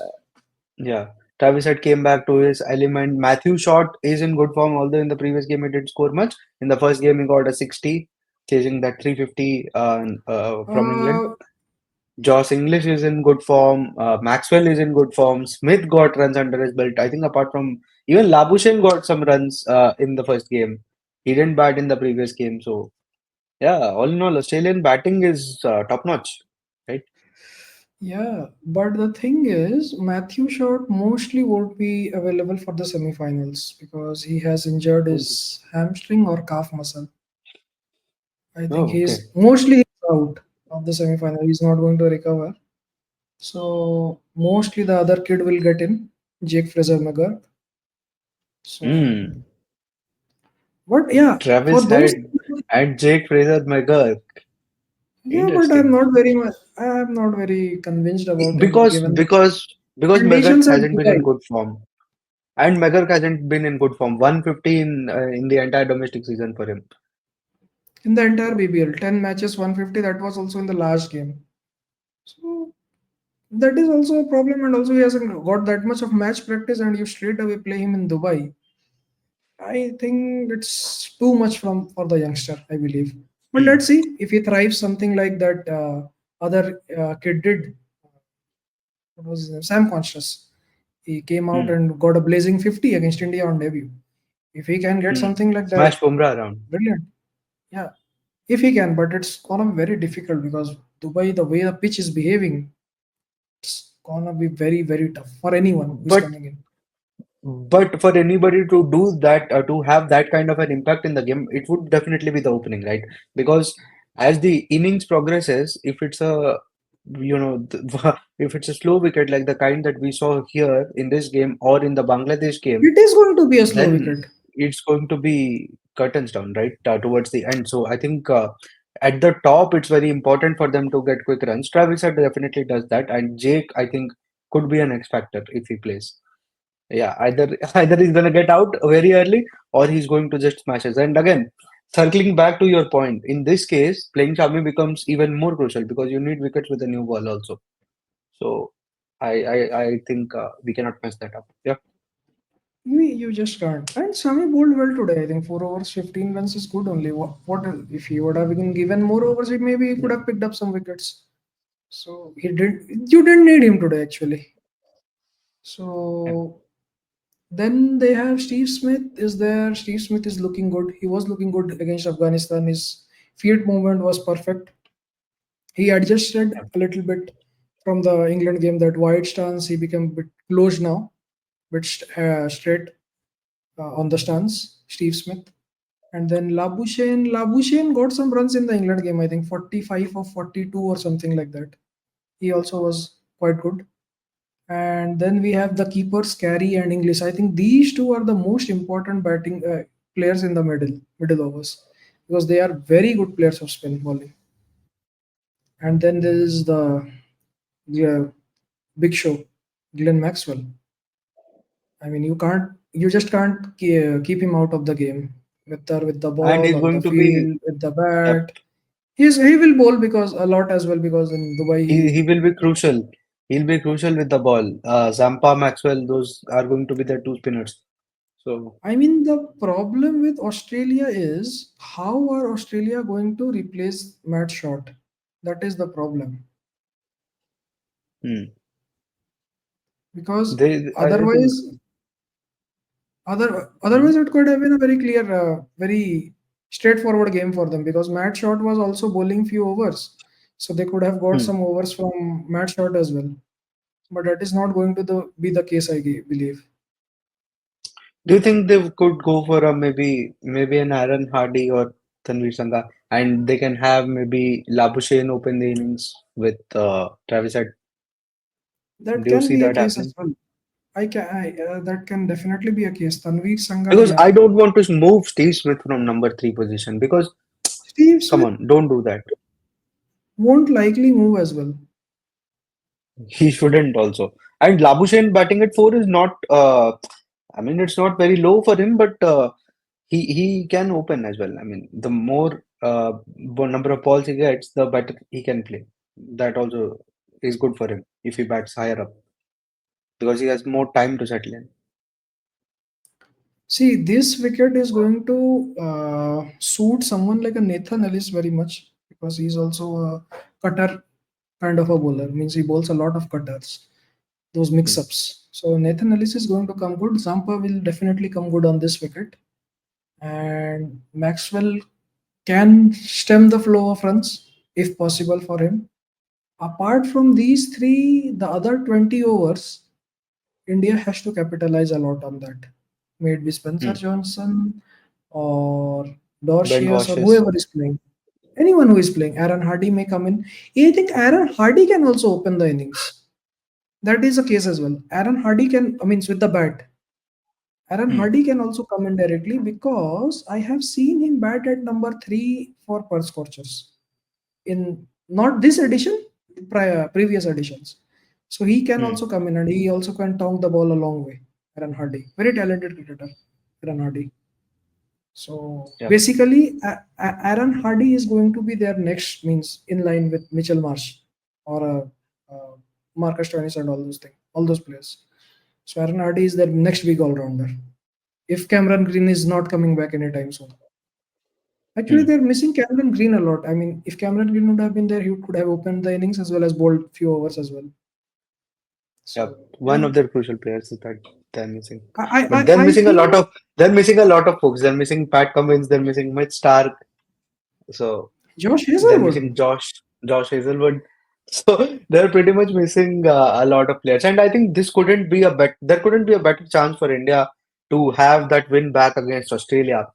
Yeah, Travis had came back to his element. Matthew Short is in good form, although in the previous game he didn't score much. In the first game he got a 60, chasing that 350 from England. Uh, Josh English is in good form. Maxwell is in good form. Smith got runs under his belt. I think apart from even Labuschagne got some runs in the first game. He didn't bat in the previous game, so yeah. All in all, Australian batting is top notch, right? yeah, but the thing is, Matthew Short mostly won't be available for the semifinals because he has injured his hamstring or calf muscle. I think Oh, okay. he's mostly out of the semifinal. He's not going to recover. So mostly the other kid will get in, Jake Fraser McGurk. So, Hmm. but yeah, for Travis those, Head and Jake Fraser McGurk. yeah, but I'm Interesting. not very much. I'm not very convinced about him Because given the because because McGurk conditions at hasn't been in Dubai. good form, and McGurk hasn't been in good form. 150 in the entire domestic season for him. In the entire So, BBL, 10 matches, 150. That was also in the last game. So that is also a problem, and also he hasn't got that much of match practice, and you straight away play him in Dubai. I think it's too much from for the youngster, I believe. But hmm, let's see if he thrives something like that other kid did. What was his name? Sam Conscious. He came out hmm, and got a blazing 50 against India on debut. If he can get hmm. something like that, Smash Bumrah around. brilliant. Yeah, if he can, but it's gonna be very difficult because Dubai, the way the pitch is behaving, it's gonna be very, very tough for anyone who's But coming in. But for anybody to do that, to have that kind of an impact in the game, it would definitely be the opening, right? Because as the innings progresses, if it's a, if it's a slow wicket like the kind that we saw here in this game or in the Bangladesh game, It is going to be a slow then wicket. it's going to be curtains down, right? Towards the end. So I think at the top, it's very important for them to get quick runs. Travis Head definitely does that, and Jake, I think, could be an X factor if he plays. Yeah, either either he's gonna get out very early or he's going to just smash us. And again, circling back to your point, in this case, playing Shami becomes even more crucial because you need wickets with a new ball also. So I think we cannot mess that up. Yeah, You just can't. And Sami bowled well today. I think 4 overs, 15 runs is good only. What if he would have been given more overs? Maybe he could yeah, have picked up some wickets. So he did. You didn't need him today actually. yeah. So then they have Steve Smith is there. Steve Smith is looking good. He was looking good against Afghanistan. His feet movement was perfect. He adjusted Yeah. a little bit from the England game. That wide stance, he became a bit close now, bit straight on the stance. Steve Smith. And then Labuschagne got some runs in the England game. I think 45 or 42 or something like that. He also was quite good. And then we have the keepers, Carey and English. I think these two are the most important batting players in the middle overs because they are very good players of spin bowling. And then there is the yeah, big show, Glenn Maxwell. I mean, you just can't keep him out of the game, whether with the And ball he's on the going to be field, with the yep. bat. He will bowl because a lot as well because in Dubai He he. will be crucial. He'll be crucial with the ball. Zampa, Maxwell, those are going to be the two spinners. So I mean, the problem with Australia is how are Australia going to replace Matt Short? That is the problem hmm. because I think otherwise hmm, it could have been a very clear, very. straightforward game for them because Matt Short was also bowling few overs, so they could have got Hmm. some overs from Matt Short as well. But that is not going to be the case, believe. Do you think they could go for a maybe an Aaron Hardy or Tanvir Sangha, and they can have maybe Labuschagne open the innings with Travis Head? That Do you can see be a that case as happening? well. That can definitely be a case. Tanveer Sangha, Because yeah. I don't want to move Steve Smith from number three position because Steve come Smith on, don't do that. won't likely move as well. He shouldn't also. And Labuschagne batting at four is not. I mean, it's not very low for him, but he can open as well. I mean, the more number of balls he gets, the better he can play. That also is good for him if he bats higher up because he has more time to settle in. See, this wicket is going to suit someone like a Nathan Ellis very much because he's also a cutter kind of a bowler. Means he bowls a lot of cutters, those Hmm. mix-ups. So Nathan Ellis is going to come good. Zampa will definitely come good on this wicket, and Maxwell can stem the flow of runs if possible for him. Apart from these three, the other 20 overs, India has to capitalize a lot on that. May it be Spencer Hmm. Johnson or Ben Dorcius or washes. whoever is playing. Anyone who is playing. Aaron Hardy may come in. I think Aaron Hardy can also open the innings. That is a case as well. Aaron Hardy can, I mean, with the bat. Aaron Hmm. Hardy can also come in directly because I have seen him bat at number three for per scorchers in not this edition, prior previous editions. So he can Hmm. also come in and he also can tonk the ball a long way. Aaron Hardy, very talented cricketer, Aaron Hardy. So Yep. basically, Aaron Hardy is going to be their next means in line with Mitchell Marsh or Marcus Stoinis and all those things, all those players. So Aaron Hardy is their next big all rounder. If Cameron Green is not coming back anytime soon. Actually, Hmm. they're missing Cameron Green a lot. I mean, if Cameron Green would have been there, he could have opened the innings as well as bowled few overs as well. Yep. So One yeah, of their crucial players is that they're missing. I I But I I think they're missing a lot of folks. They're missing Pat Cummins, they're missing Mitch Stark. So Josh they're Hazelwood. missing Josh Hazelwood. So they're pretty much missing a lot of players. And I think this couldn't be a bet there couldn't be a better chance for India to have that win back against Australia.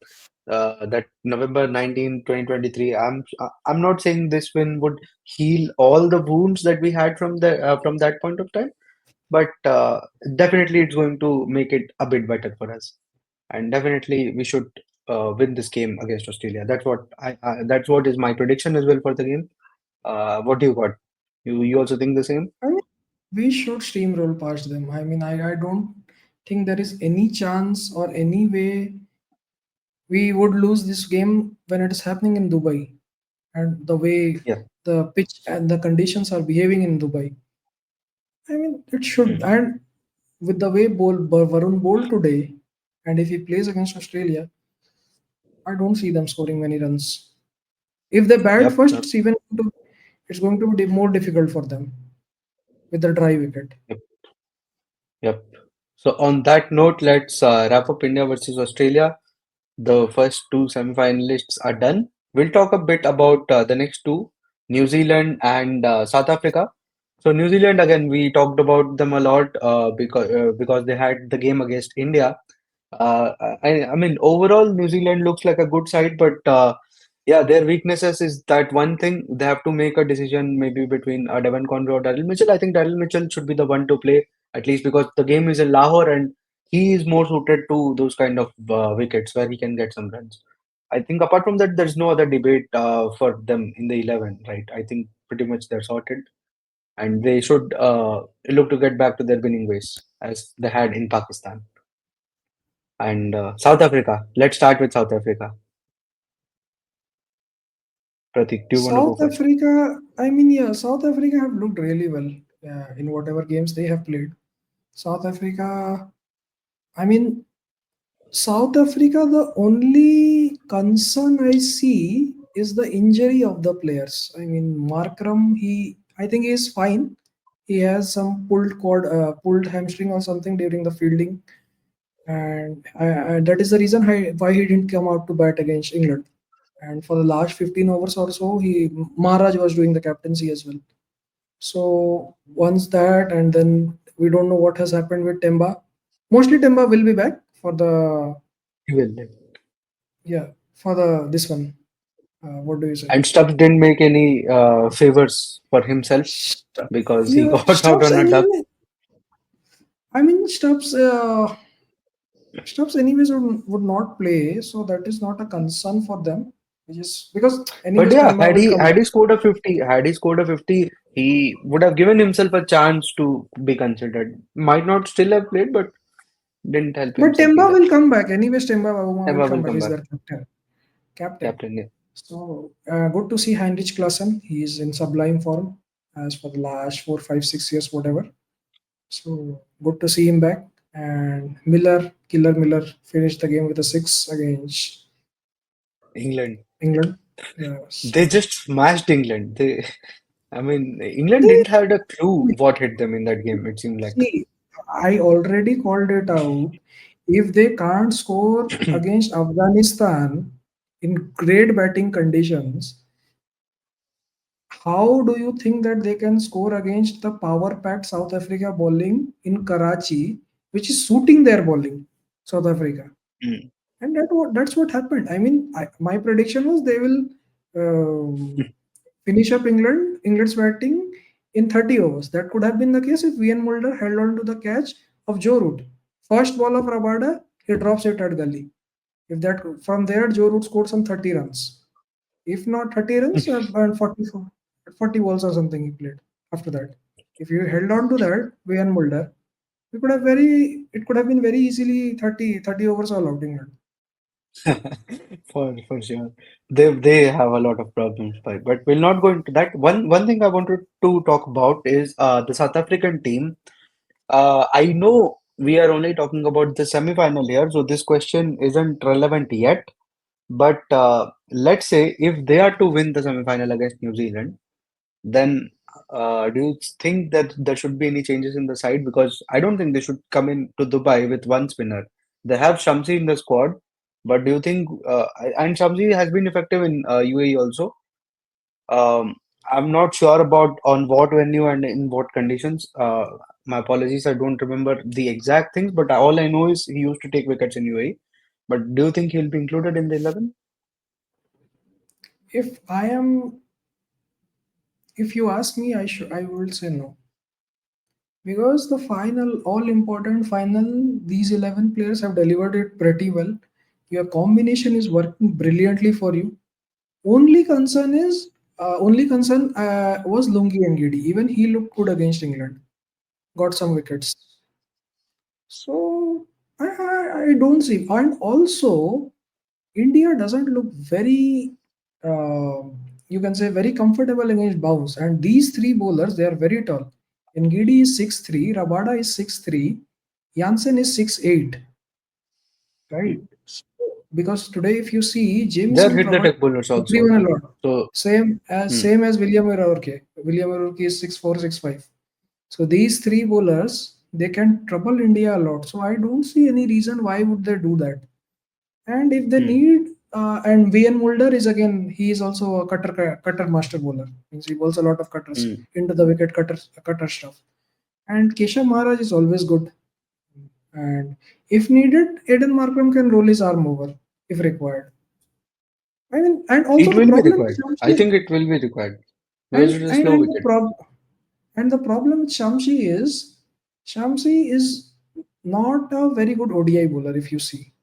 That November 19, 2023. I'm not saying this win would heal all the wounds that we had from that point of time, but definitely it's going to make it a bit better for us. And definitely we should win this game against Australia. That's what is my prediction as well for the game. What do you got? You also think the same? I mean, we should steamroll past them. I mean, I don't think there is any chance or any way we would lose this game when it is happening in Dubai and the way Yeah. the pitch and the conditions are behaving in Dubai. I mean, it should. Hmm. And with the way Varun bowled today, and if he plays against Australia, I don't see them scoring many runs. If they bat Yep. first, Yep. it's going to be more difficult for them with the dry wicket. Yep. Yep. So on that note, let's wrap up India versus Australia. The first two semi-finalists are done. We'll talk a bit about the next two, New Zealand and South Africa. So New Zealand again, we talked about them a lot because they had the game against India. I mean, overall, New Zealand looks like a good side, but yeah, their weaknesses is that one thing they have to make a decision maybe between Devon Conway or Daryl Mitchell. I think Daryl Mitchell should be the one to play at least because the game is in Lahore and he is more suited to those kind of wickets where he can get some runs. I think apart from that, there's no other debate for them in the 11, right? I think pretty much they're sorted and they should look to get back to their winning ways as they had in Pakistan. And South Africa. Let's start with South Africa. Pratik, do you want to go South first? Africa, I mean, yeah, South Africa have looked really well in whatever games they have played. South Africa, I mean, South Africa, the only concern I see is the injury of the players. I mean, Markram, I think he is fine. He has some pulled hamstring or something during the fielding, and that is the reason why he didn't come out to bat against England. and for the last 15 overs or so, he Maharaj was doing the captaincy as well. So once that, and then we don't know what has happened with Temba. Mostly Temba will be back for the, He will. yeah, for the this one. What do you say? And Stubbs didn't make any favors for himself because he Yeah, got out on a duck. I mean, Stubbs anyways would not play, so that is not a concern for them. Which is because But anyways yeah, Temba will come had back. he scored a 50, had he scored a 50, he would have given himself a chance to be considered. Might not still have played, but didn't help But himself Temba either. will come back. Anyways, Temba Bavuma will Emma come will back. come He's back, their captain. Captain. captain. Yeah. So good to see Heinrich Klaassen. He is in sublime form as for the last 4, 5, 6 years, whatever. So good to see him back. And Miller, Killer Miller, finished the game with a six against England. England. Yeah. They So just smashed England. I mean, England they didn't have a clue what hit them in that game, it seemed like. see. I already called it out. If they can't score against Afghanistan in great batting conditions, how do you think that they can score against the power packed South Africa bowling in Karachi, which is suiting their bowling, South Africa? Mm. And that's what happened. I mean, my prediction was they will finish up England's batting in 30 overs. That could have been the case if Ian Mulder held on to the catch of Joe Root. First ball of Rabada, he drops it at gully. If that from there, Joe Root scored some 30 runs. If not 30 runs, and 40 balls or something he played after that. If you held on to that, Ian Mulder, it could have been very easily 30 overs all out England. For sure. They have a lot of problems, but we'll not go into that. One thing I wanted to talk about is the South African team. I know we are only talking about the semi-final here, so this question isn't relevant yet. But let's say if they are to win the semi-final against New Zealand, then do you think that there should be any changes in the side? Because I don't think they should come in to Dubai with one spinner. They have Shamsi in the squad, but do you think and Shamsi has been effective in UAE also? Um, I'm not sure about on what venue and in what conditions. My apologies, I don't remember the exact things, but all I know is he used to take wickets in UAE. But do you think he'll be included in the 11? If I am, if you ask me, I will say no because the final, all important final, these 11 players have delivered it pretty well. Your combination is working brilliantly for you. Only concern was Lungi and Gidi. Even he looked good against England, got some wickets. So I don't see. And also, India doesn't look very, uh, you can say, very comfortable against bounce. And these three bowlers, they are very tall. Ngidi is 6'3", Rabada is 6'3", Jansen is 6'8", right? Hmm. So, because today, if you see, They're Jameson hit the provided tech bowlers also. everyone a lot. So, hmm. Same as William Urarke. William Urarke is 6'4", 6'5". So these three bowlers, they can trouble India a lot. So I don't see any reason why would they do that. And if they Hmm. need, and VN Mulder is again, he is also a cutter master bowler. Means he bowls a lot of cutters Hmm. into the wicket cutter stuff. And Keshav Maharaj is always good. And if needed, Aiden Markram can roll his arm over if required. I mean, and also It the will be problem with required. I Shamshi is, think it will be required because it is a slow and the wicket. and the problem with Shamsi is not a very good ODI bowler. If you see,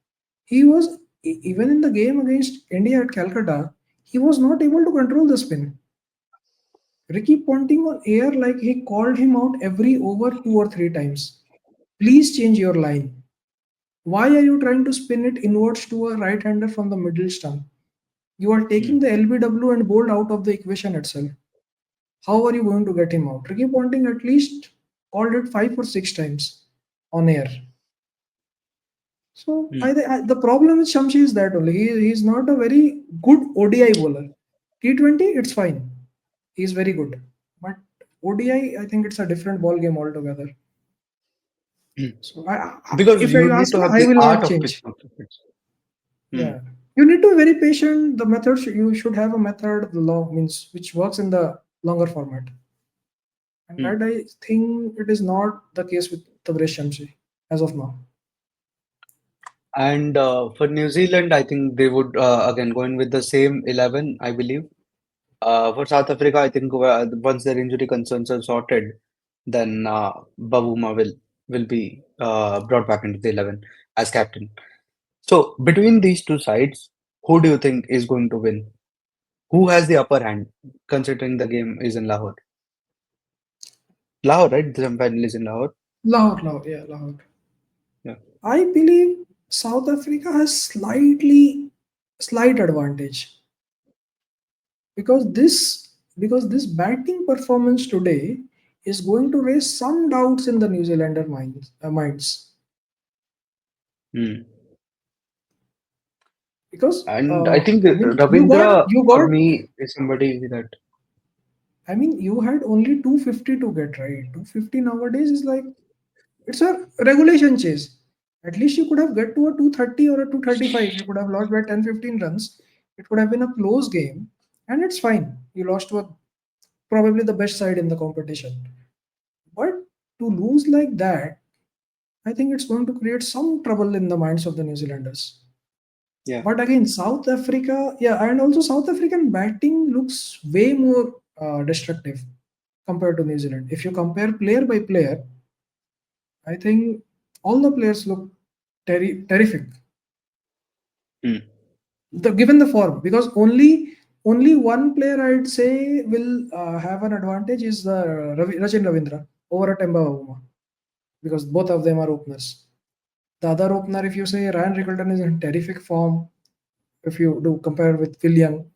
he was even in the game against India at Calcutta, he was not able to control the spin. Ricky Ponting on air like he called him out every over 2 or 3 times. Please change your line. Why are you trying to spin it inwards to a right-hander from the middle stump? You are Hmm. taking the LBW and bold out of the equation itself. How are you going to get him out? Ricky Ponting at least called it 5 or 6 times on air. So Hmm. the problem with Shamshi is that only he's not a very good ODI bowler. T20 it's fine, he's very good, but ODI I think it's a different ball game altogether. Hmm. So Because if you you need ask to me, have I the will art not of change. pitching wickets. Hmm. Yeah, You need to be very patient. The method you should have a method the long means which works in the longer format, and Hmm. that I think it is not the case with the British Shamsi as of now. And for New Zealand, I think they would again go in with the same 11, I believe. For South Africa, I think once their injury concerns are sorted, then Bavuma will be brought back into the 11 as captain. So between these two sides, who do you think is going to win? Who has the upper hand, considering the game is in Lahore? Lahore, right? The semi-final is in Lahore. Lahore, yeah, Lahore. Yeah. I believe South Africa has slight advantage because this batting performance today is going to raise some doubts in the New Zealander minds Hmm. because And I think I mean Ravindra, you for got me, is somebody that. I mean you had only 250 to get right. 250 nowadays is like it's a regulation chase. At least you could have get to a 230 or a 235. You could have lost by 10-15 runs. It could have been a close game, and it's fine. You lost to probably the best side in the competition. But to lose like that, I think it's going to create some trouble in the minds of the New Zealanders. Yeah. But again, South Africa, yeah, and also South African batting looks way more destructive compared to New Zealand. If you compare player by player, I think all the players look terrific. Hmm. Given the form, because only one player I'd say will have an advantage is the Rachin Ravindra over a Temba Bavuma, because both of them are openers. The other opener, if you say Ryan Rickelton is in terrific form, if you do compare with Phil Young,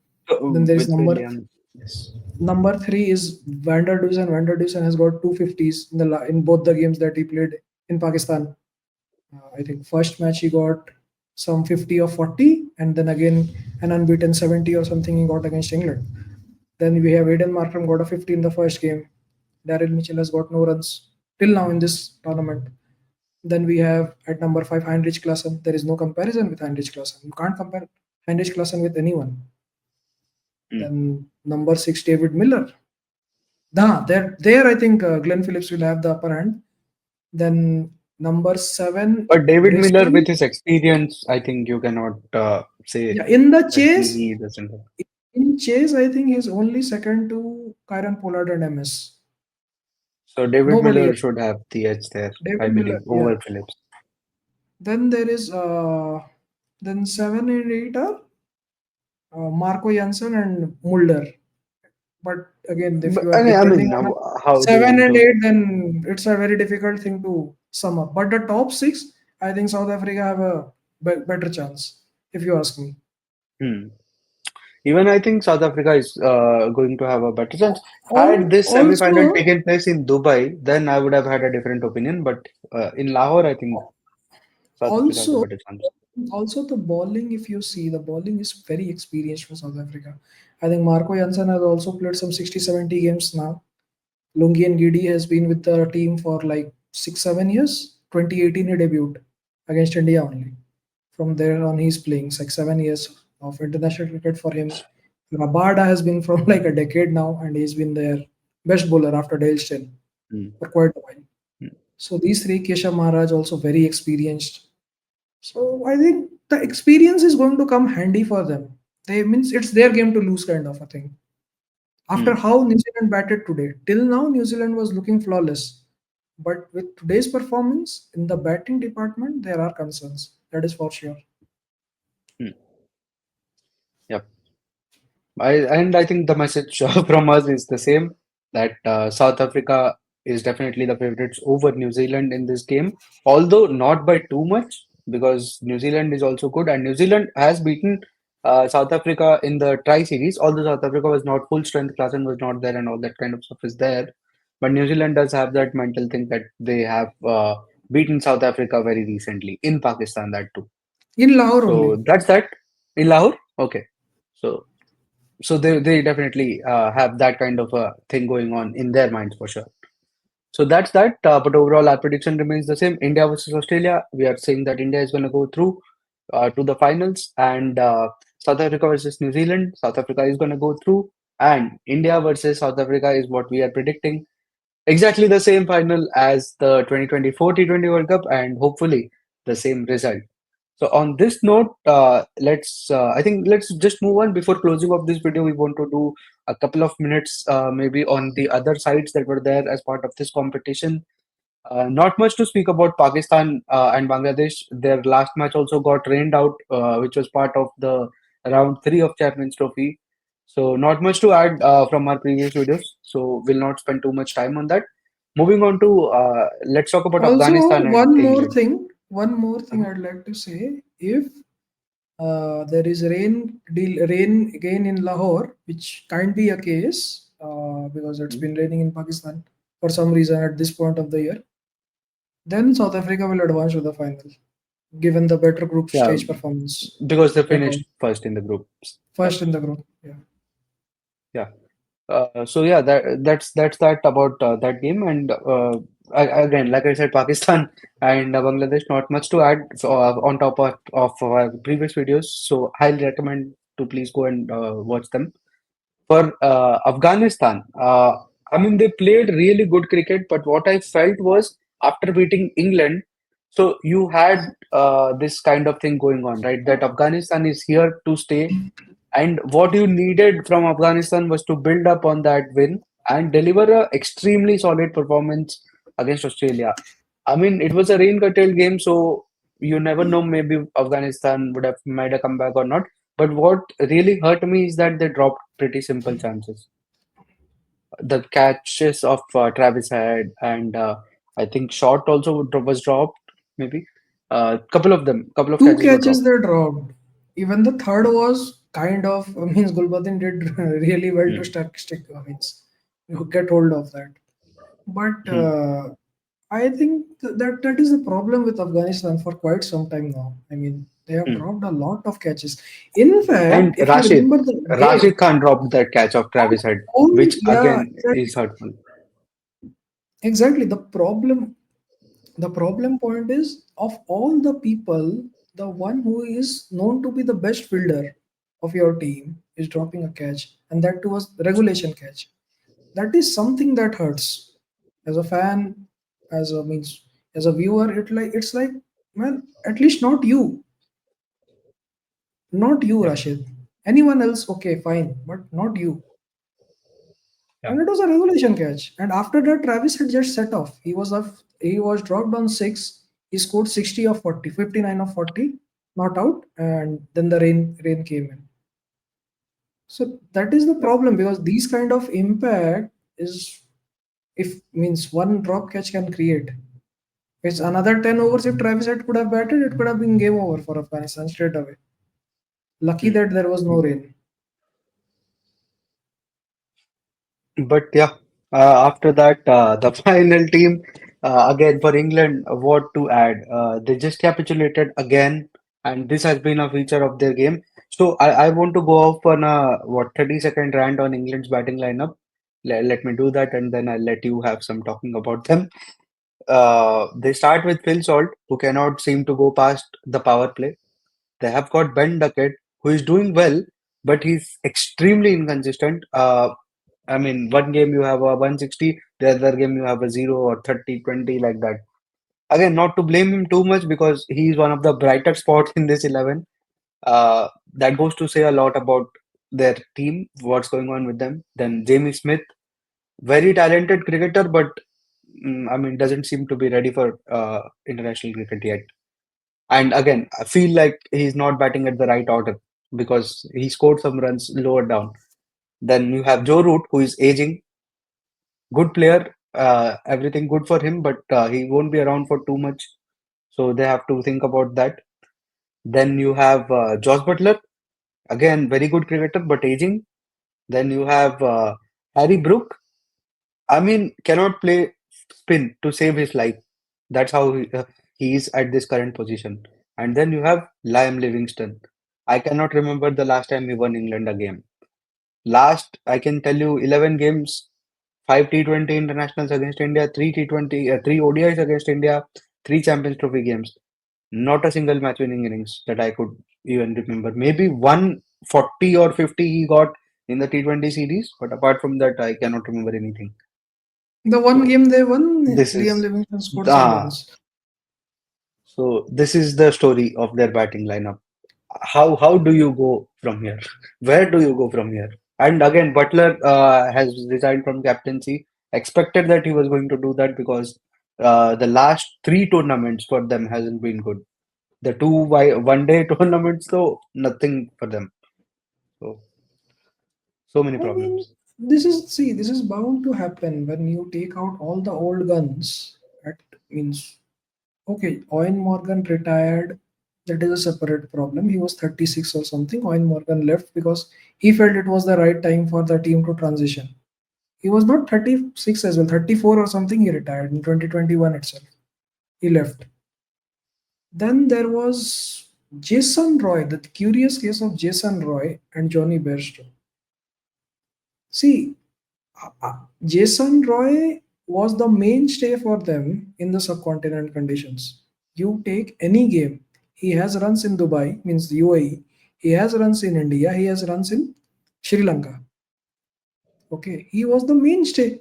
then there is With William. Yes. number three is Vander Dusen. Vander Dusen has got 250s in both the games that he played in Pakistan. I think first match he got some 50 or 40, and then again an unbeaten 70 or something he got against England. Then we have Aiden Markram got a 50 in the first game. Daryl Mitchell has got no runs till now in this tournament. Then we have at number five Heinrich Klaassen. There is no comparison with Heinrich Klaassen. You can't compare Heinrich Klaassen with anyone. Hmm. Then number six David Miller. There I think Glenn Phillips will have the upper hand. Then number seven But David Miller, with Brisbane. his experience, I think you cannot say Yeah, in the that chase, he doesn't have. I think he's only second to Kyron Pollard and MS. So David Nobody Miller else. should have the edge there, I David believe, Miller, yeah. over Phillips. Then there is then seven and eight are Marco Janssen and Mulder. But again, if But you are I depending mean, on a how do you seven want and to? eight, then it's a very difficult thing to sum up. But the top six, I think South Africa have a better chance, if you ask me. Hmm. Even I think South Africa is going to have a better chance. Had this semi-final Also, taken place in Dubai, then I would have had a different opinion. But in Lahore, I think South Africa has a also, better chance. also the bowling. If you see, the bowling is very experienced for South Africa. I think Marco Jansen has also played some 60-70 games now. Lungi and Gidi has been with the team for like 6-7 years. 2018 he debuted against India only. From there on, he's playing. It's like 7 years of international cricket for him. Rabada has been from like a decade now, and he's been their best bowler after Dale Steyn Hmm. for quite a while. Hmm. So these three, Keshav Maharaj, also very experienced. So I think the experience is going to come handy for them. They means it's their game to lose kind of a thing. After Hmm. how New Zealand batted today, till now New Zealand was looking flawless. But with today's performance in the batting department, there are concerns. That is for sure. Hmm. Yep. I think the message from us is the same, that South Africa is definitely the favorites over New Zealand in this game, although not by too much, because New Zealand is also good and New Zealand has beaten South Africa in the Tri Series, although South Africa was not full strength, Klassen was not there, and all that kind of stuff is there. But New Zealand does have that mental thing that they have beaten South Africa very recently in Pakistan, that too. In Lahore So only. that's that. In Lahore? Okay. So they definitely have that kind of a thing going on in their minds for sure. So that's that. But overall, our prediction remains the same. India versus Australia. We are saying that India is going to go through. to the finals, and South Africa versus New Zealand. South Africa is going to go through, and India versus South Africa is what we are predicting. Exactly the same final as the 2024 T20 World Cup, and hopefully the same result. So on this note, I think let's just move on. Before closing of this video, we want to do a couple of minutes, maybe on the other sides that were there as part of this competition. Not much to speak about Pakistan and Bangladesh. Their last match also got rained out, which was part of the round three of Champions Trophy. So not much to add from our previous videos. So we'll not spend too much time on that. Moving on to let's talk about Also, Afghanistan and England. one more thing Uh-huh. I'd like to say. If there is rain again in Lahore, which can't be a case because it's Mhm. been raining in Pakistan for some reason at this point of the year, then South Africa will advance to the final, given the better group Yeah, stage performance because they record. finished first in the groups. Yeah, First in the group. Yeah. yeah. So yeah, that's that about that game. And again, like I said, Pakistan and Bangladesh, not much to add. So on top of our previous videos, so highly recommend to please go and watch them. For Afghanistan, I mean they played really good cricket, but what I felt was after beating England, so you had this kind of thing going on, right? That Afghanistan is here to stay, and what you needed from Afghanistan was to build up on that win and deliver a extremely solid performance against Australia. I mean, it was a rain-curtailed game, so you never know. Maybe Afghanistan would have made a comeback or not. But what really hurt me is that they dropped pretty simple chances. The catches of Travis Head and I think shot also was dropped. Maybe couple of Two catches were catches dropped. they dropped. Even the third was kind of means Gulbadin did really well to Hmm. stick means you get hold of that. But Hmm. I think that is the problem with Afghanistan for quite some time now. I mean, they have Hmm. dropped a lot of catches. In fact, And if you remember the game, Rashid Khan dropped that catch of Travis Head, all which yeah, again exactly, is hurtful. exactly. The problem point is of all the people, the one who is known to be the best fielder of your team is dropping a catch, and that too was regulation catch. That is something that hurts. As a fan, as a means as a viewer, it's like, man, at least not you, Yeah, Rashid. Anyone else, okay, fine, but not you. yeah. And it was a regulation catch. And after that, Travis had just set off. He was dropped on six. He scored 60 of 40, 59 of 40, not out, and then the rain came in. So that is the Yeah. problem because these kind of impact is if means one drop catch can create. It's another 10 overs. If Travis Head could have batted, it could have been game over for Afghanistan straight away. Lucky Hmm. that there was no rain. But yeah, after that, the final team, again for England, what to add? They just capitulated again, and this has been a feature of their game. So I want to go off on a 30-second rant on England's batting lineup. Let me do that, and then I'll let you have some talking about them. They start with Phil Salt, who cannot seem to go past the power play. They have got Ben Duckett, who is doing well, but he's extremely inconsistent. I mean, one game you have a 160, the other game you have a 0 or 30, 20, like that. Again, not to blame him too much because he's one of the brighter spots in this 11. That goes to say a lot about their team, what's going on with them. Then Jamie Smith, very talented cricketer, but I mean, doesn't seem to be ready for international cricket yet. And again, I feel like he's not batting at the right order because he scored some runs lower down. Then you have Joe Root, who is aging, good player, everything good for him, but he won't be around for too much. So they have to think about that. Then you have Josh Butler, again, very good cricketer, but aging. Then you have Harry Brook. I mean, cannot play spin to save his life. That's how he is at this current position. And then you have Liam Livingston. I cannot remember the last time he won England a game. Last, I can tell you 11 games, 5 T20 internationals against India, 3 T20, 3 ODIs against India, 3 Champions Trophy games. Not a single match winning innings that I could even remember. Maybe 140 or 50 he got in the T20 series, but apart from that, I cannot remember anything. The one So game they won, this Liam is Livingston scored some ah, runs. so this is the story of their batting lineup. How do you go from here? Where do you go from here? And again, Butler has resigned from captaincy. Expected that he was going to do that because the last three tournaments for them hasn't been good. The two one day tournaments, though, nothing for them. So so many I mean, problems. this is bound to happen when you take out all the old guns. That means, okay, Owen Morgan retired. That is a separate problem. He was 36 or something. Owen Morgan left because he felt it was the right time for the team to transition. He was not 36 as well, 34 or something. He retired in 2021 itself. He left. Then there was Jason Roy, the curious case of Jason Roy and Johnny Bairstow. See, Jason Roy was the mainstay for them in the subcontinent conditions. You take any game, he has runs in Dubai, means UAE, he has runs in India, he has runs in Sri Lanka. Okay, he was the mainstay.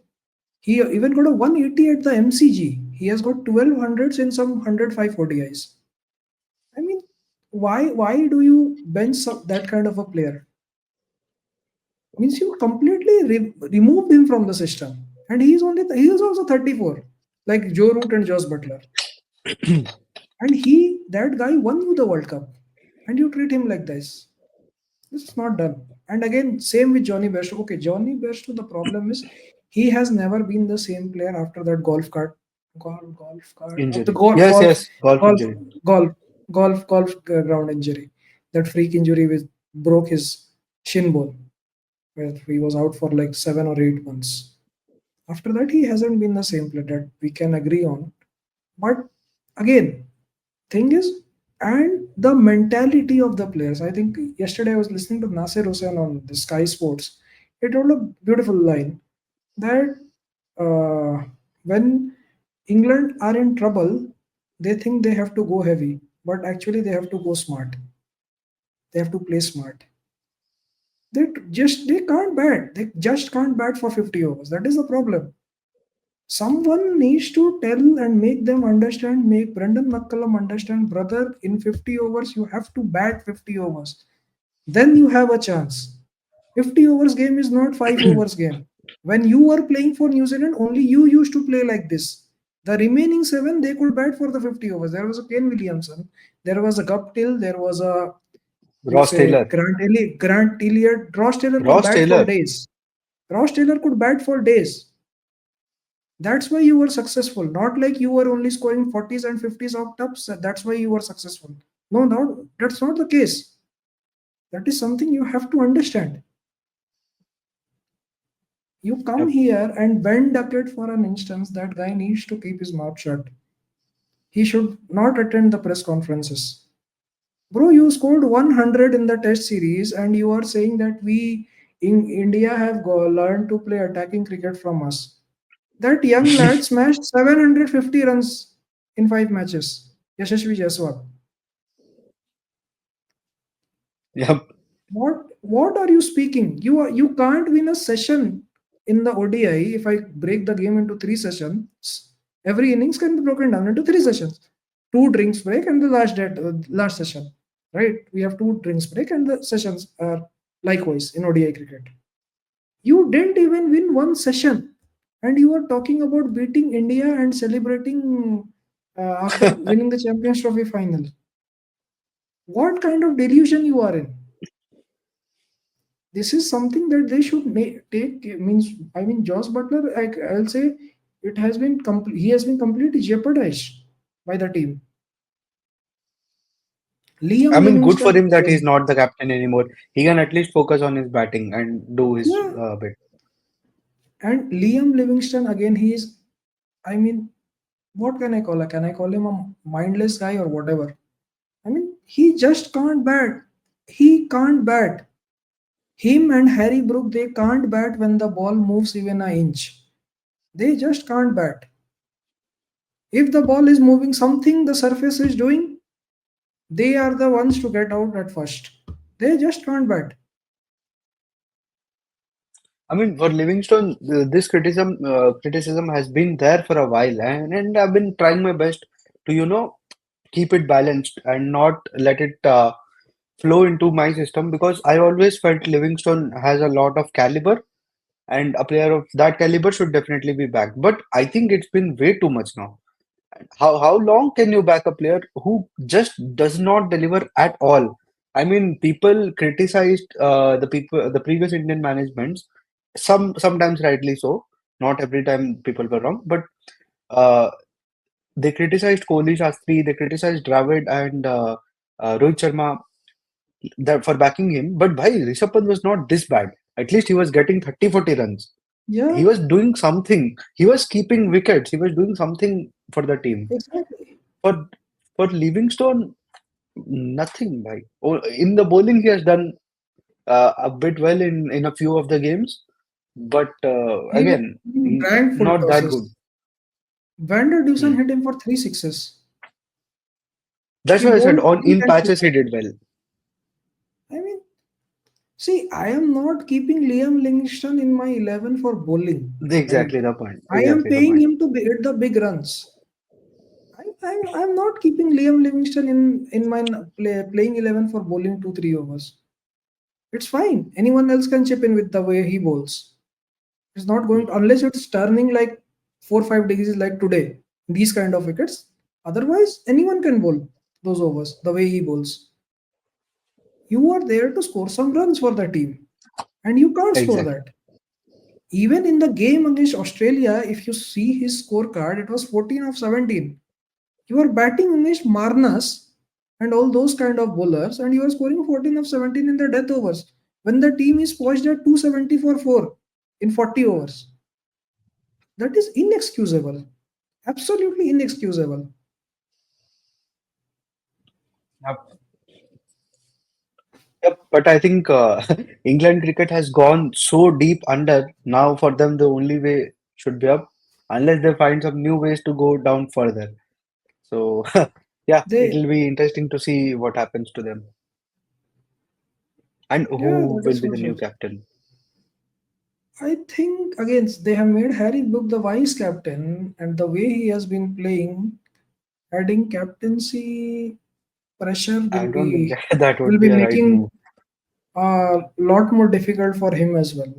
He even got a 180 at the MCG. He has got 1200s in some 105 ODIs. I mean, why do you bench that kind of a player? Means you completely removed him from the system, and he is also 34, like Joe Root and Josh Butler, and that guy won you the World Cup, and you treat him like this. This is not done. And again, same with Johnny Bairstow. Okay, Johnny Bairstow, the problem is he has never been the same player after that golf cart of the Injury. Yes, yes, golf golf injury. golf ground injury, that freak injury which broke his shin bone, where he was out for like 7 or 8 months. After that, he hasn't been the same player, that we can agree on. But again, thing is, and the mentality of the players. I think yesterday I was listening to Nasir Hussain on the Sky Sports. He told a beautiful line that when England are in trouble, they think they have to go heavy, but actually they have to go smart. They have to play smart. They can't bat. They just can't bat for 50 overs. That is the problem. Someone needs to tell and make them understand, make Brendan McCullum understand, brother, in 50 overs, you have to bat 50 overs. Then you have a chance. 50 overs game is not 5 overs game. When you were playing for New Zealand, only you used to play like this. The remaining seven, they could bat for the 50 overs. There was a Kane Williamson, there was a Guptill, there was a, you Ross say, Taylor. Grant Elliott. Ross Taylor could Ross bat for Taylor. days. Ross Taylor could bat for days. That's why you were successful. Not like you were only scoring 40s and 50s off tops. That's why you were successful. No, that's not the case. That is something you have to understand. You come Yep. here and bend Duckett for an instance, that guy needs to keep his mouth shut. He should not attend the press conferences. Bro, you scored 100 in the test series and you are saying that we in India have learned to play attacking cricket from us. That young lad smashed 750 runs in 5 matches. Yashasvi Jaiswal. Yep. What are you speaking? You can't win a session in the ODI. If I break the game into 3 sessions, every innings can be broken down into 3 sessions. Two drinks break and the last session. Right? We have two drinks break and the sessions are likewise in ODI cricket. You didn't even win one session, and you are talking about beating India and celebrating after winning the Champions Trophy final. What kind of delusion you are in? This is something that they should take. Means, I mean, Josh Butler, I'll say, it has been he has been completely jeopardized by the team. I Liam mean, good for Livingston him that he's again. not the captain anymore. He can at least focus on his batting and do his Yeah, bit. and Liam Livingston again. He is. I mean, what can I call? Can I call him a mindless guy or whatever? I mean, he just can't bat. He can't bat. Him and Harry Brook, they can't bat when the ball moves even an inch. They just can't bat. If the ball is moving, something the surface is doing. They are the ones to get out at first. They just can't bat. I mean, for Livingstone, this criticism has been there for a while, and I've been trying my best to, keep it balanced and not let it flow into my system because I always felt Livingstone has a lot of caliber and a player of that caliber should definitely be back. But I think it's been way too much now. How long can you back a player who just does not deliver at all? I mean, people criticized the previous Indian managements, sometimes rightly so. Not every time people were wrong, but uh, they criticized Kohli Shastri, they criticized Dravid and Rohit Sharma that for backing him. But bhai, Rishabh Pant was not this bad. At least he was getting 30-40 runs. Yeah, He was doing something. He was keeping wickets. He was doing something for the team. exactly. For for Livingstone, nothing, bhai. Oh, in the bowling, he has done a bit well in a few of the games, but He was again, doing blank full not that good. tosses. Vander Dusen Hmm. hit him for three sixes. That's He why I said bowled on three in times patches he wicket. did well. I mean, see, I am not keeping Liam Livingstone in my 11 for bowling. Right? Exactly the point. I am Exactly the paying point. him to hit the big runs. I'm not keeping Liam Livingstone in my playing 11 for bowling 2 3 overs. It's fine. Anyone else can chip in with the way he bowls. It's not going to, unless it's turning like 4 5 degrees like today. These kind of wickets. Otherwise, anyone can bowl those overs the way he bowls. You are there to score some runs for the team, and you can't score Exactly. that. Even in the game against Australia, if you see his scorecard, it was 14 of 17. You are batting against Marnas and all those kind of bowlers, and you are scoring 14 of 17 in the death overs when the team is poised at 270 for 4 in 40 overs. That is inexcusable. Absolutely inexcusable. Yep. Yep. But I think England cricket has gone so deep under now. For them, the only way should be up, unless they find some new ways to go down further. So yeah, They, it'll be interesting to see what happens to them and yeah, who that will is be for the new sure. captain. I think again they have made Harry Brook the vice captain, and the way he has been playing, adding captaincy pressure I don't think that will would be be a right making move. a lot more difficult for him as well.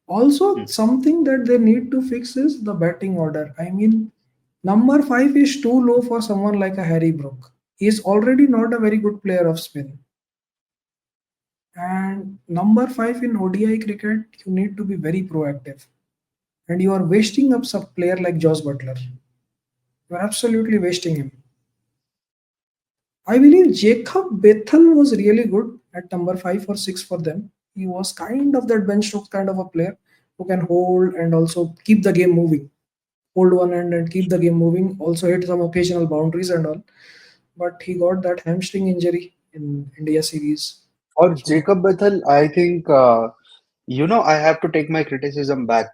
Also, Hmm. something that they need to fix is the batting order. I mean, number five is too low for someone like a Harry Brook. He is already not a very good player of spin. And number five in ODI cricket, you need to be very proactive. And you are wasting up some player like Josh Butler. You are absolutely wasting him. I believe Jacob Bethel was really good at number 5 or 6 for them. He was kind of that bench stroke kind of a player who can hold and also keep the game moving. Hold one hand and keep the game moving. Also hit some occasional boundaries and all. But he got that hamstring injury in India series. For So Jacob Bethel, I think I have to take my criticism back.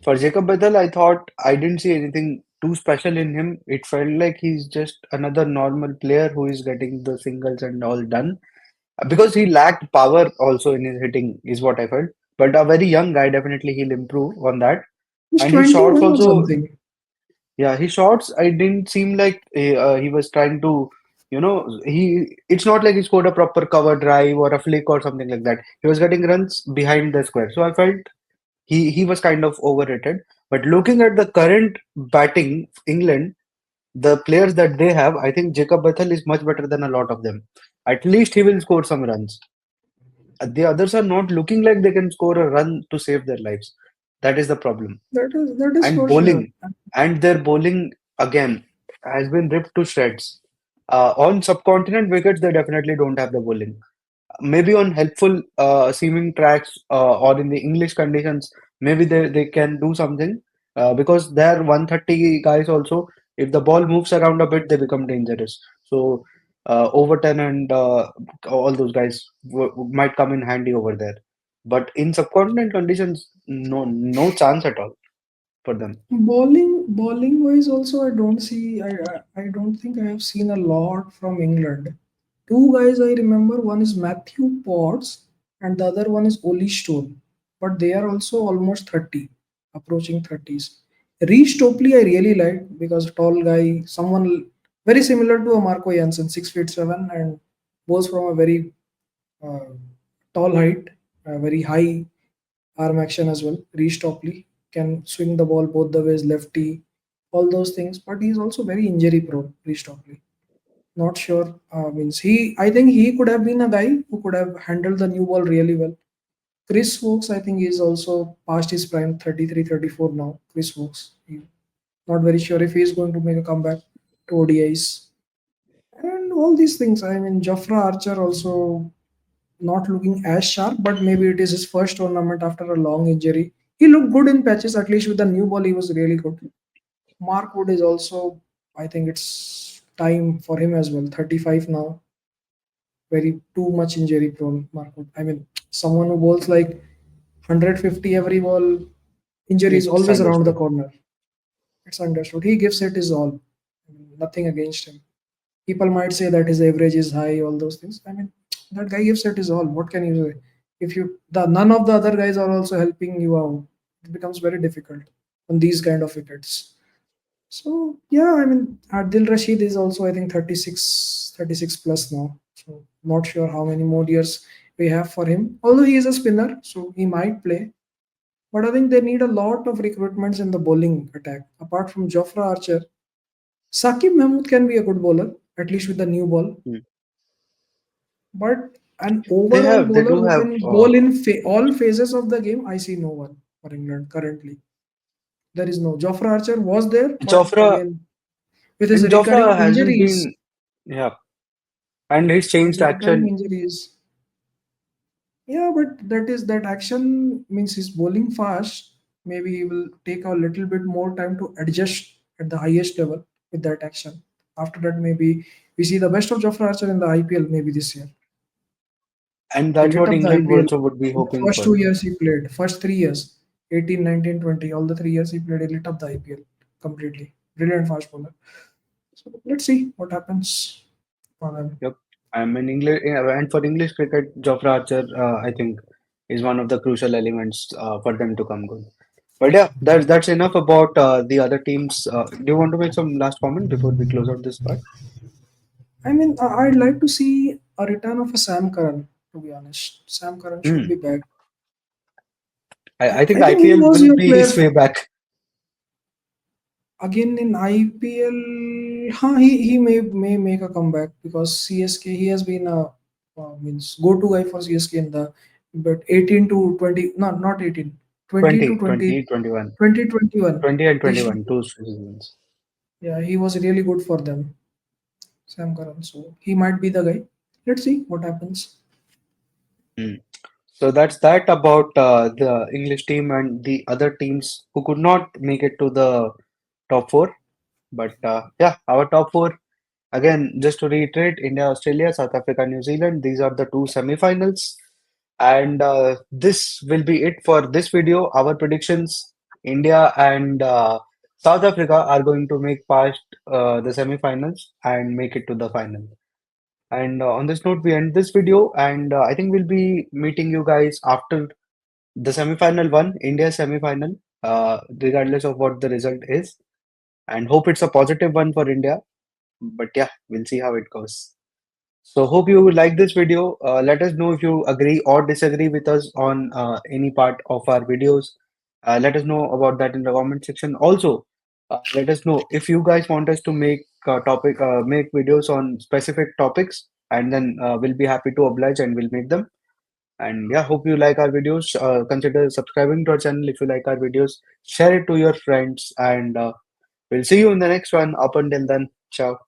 For Jacob Bethel, I thought I didn't see anything too special in him. It felt like he's just another normal player who is getting the singles and all done. Because he lacked power also in his hitting, is what I felt. But a very young guy, definitely he'll improve on that. he's And his shots 21 or also, something. yeah, his shots, I didn't seem like he was trying to, it's not like he scored a proper cover drive or a flick or something like that. He was getting runs behind the square. So I felt he was kind of overrated. But looking at the current batting, England, the players that they have, I think Jacob Bethel is much better than a lot of them. At least he will score some runs. The others are not looking like they can score a run to save their lives. That is the problem. That is And for sure. bowling, and their bowling again has been ripped to shreds. On subcontinent wickets, they definitely don't have the bowling. Maybe on helpful seaming tracks or in the English conditions, maybe they can do something because they're 130 guys also. If the ball moves around a bit, they become dangerous. So Overton and all those guys might come in handy over there. But in subcontinent conditions, no chance at all. for them. Bowling wise also I don't see I don't think I have seen a lot from England. Two guys I remember, one is Matthew Potts and the other one is Oli Stone. But they are also almost 30, approaching 30s. Reece Topley I really like because tall guy, someone very similar to a Marco Jansen, 6 feet 7, and goes from a very uh, tall height, very high arm action as well. Reece Topley can swing the ball both the ways, lefty, all those things. But he's also very injury prone. Reece Topley. Not sure. Means he. I think he could have been a guy who could have handled the new ball really well. Chris Wokes, I think, is also past his prime, 33, 34 now. Chris Wokes. Not very sure if he is going to make a comeback to ODIs. And all these things. I mean, Jofra Archer also not looking as sharp, but maybe it is his first tournament after a long injury. He looked good in patches, at least with the new ball, he was really good. Mark Wood is also, I think it's time for him as well. 35 now, very too much injury prone. Mark Wood. I mean, someone who bowls like 150 every ball, injury is It's always around the understood. corner. It's understood. He gives it his all. I mean, nothing against him. People might say that his average is high, all those things. I mean, that guy gives it his all. What can you say? If you the none of the other guys are also helping you out, it becomes very difficult on these kind of wickets. So yeah, I mean, Adil Rashid is also I think 36, 36 plus now. So not sure how many more years we have for him. Although he is a spinner, so he might play. But I think they need a lot of recruitments in the bowling attack. Apart from Jofra Archer, Sakib Mahmood can be a good bowler, at least with the new ball. Hmm. But an overall They bowler do who have can bowl in all phases of the game, I see no one for England currently. There is no. Jofra Archer was there, but Jofra, again, with his and recurring Jofra hasn't injuries, been, yeah, and he's with changed the recurring action. injuries, yeah, but that action means he's bowling fast. Maybe he will take a little bit more time to adjust at the highest level with that action. After that, maybe we see the best of Jofra Archer in the IPL maybe this year. And He that's lit what up the England IPL. also would be In the hoping first for. 2 years he played, first 3 years, 18, 19, 20, all the 3 years he played, he lit up the IPL completely. Brilliant fast bowler. So let's see what happens for them. Yep. I mean, English, and for English cricket, Jofra Archer, I think, is one of the crucial elements for them to come good. But yeah, that's enough about the other teams. Do you want to make some last comment before we close out this part? I mean, I'd like to see a return of a Sam Curran, to be honest. Sam Curran should Hmm. be back. I think I think he IPL was will your be player his way back. again in IPL. Huh, he may make a comeback because CSK, he has been a means go to guy for CSK in the but 18 to 20, not 18, 20 to 20, 20, 20, 21. 2021. 20 and These two, 21, two seasons. yeah, he was really good for them, Sam Curran. So he might be the guy. Let's see what happens. Hmm. So that's that about the English team and the other teams who could not make it to the top four. But yeah, our top four, again, just to reiterate, India, Australia, South Africa, New Zealand, these are the two semi-finals. And this will be it for this video. Our predictions, India and South Africa are going to make past the semi-finals and make it to the final. And on this note, we end this video. And I think we'll be meeting you guys after the semi-final one, India semi-final, regardless of what the result is. And hope it's a positive one for India. But yeah, we'll see how it goes. So hope you like this video. Let us know if you agree or disagree with us on any part of our videos. Let us know about that in the comment section. Also, let us know if you guys want us to make videos on specific topics, and then we'll be happy to oblige and we'll make them. And yeah, hope you like our videos. Consider subscribing to our channel if you like our videos. Share it to your friends, and we'll see you in the next one. Up until then, ciao.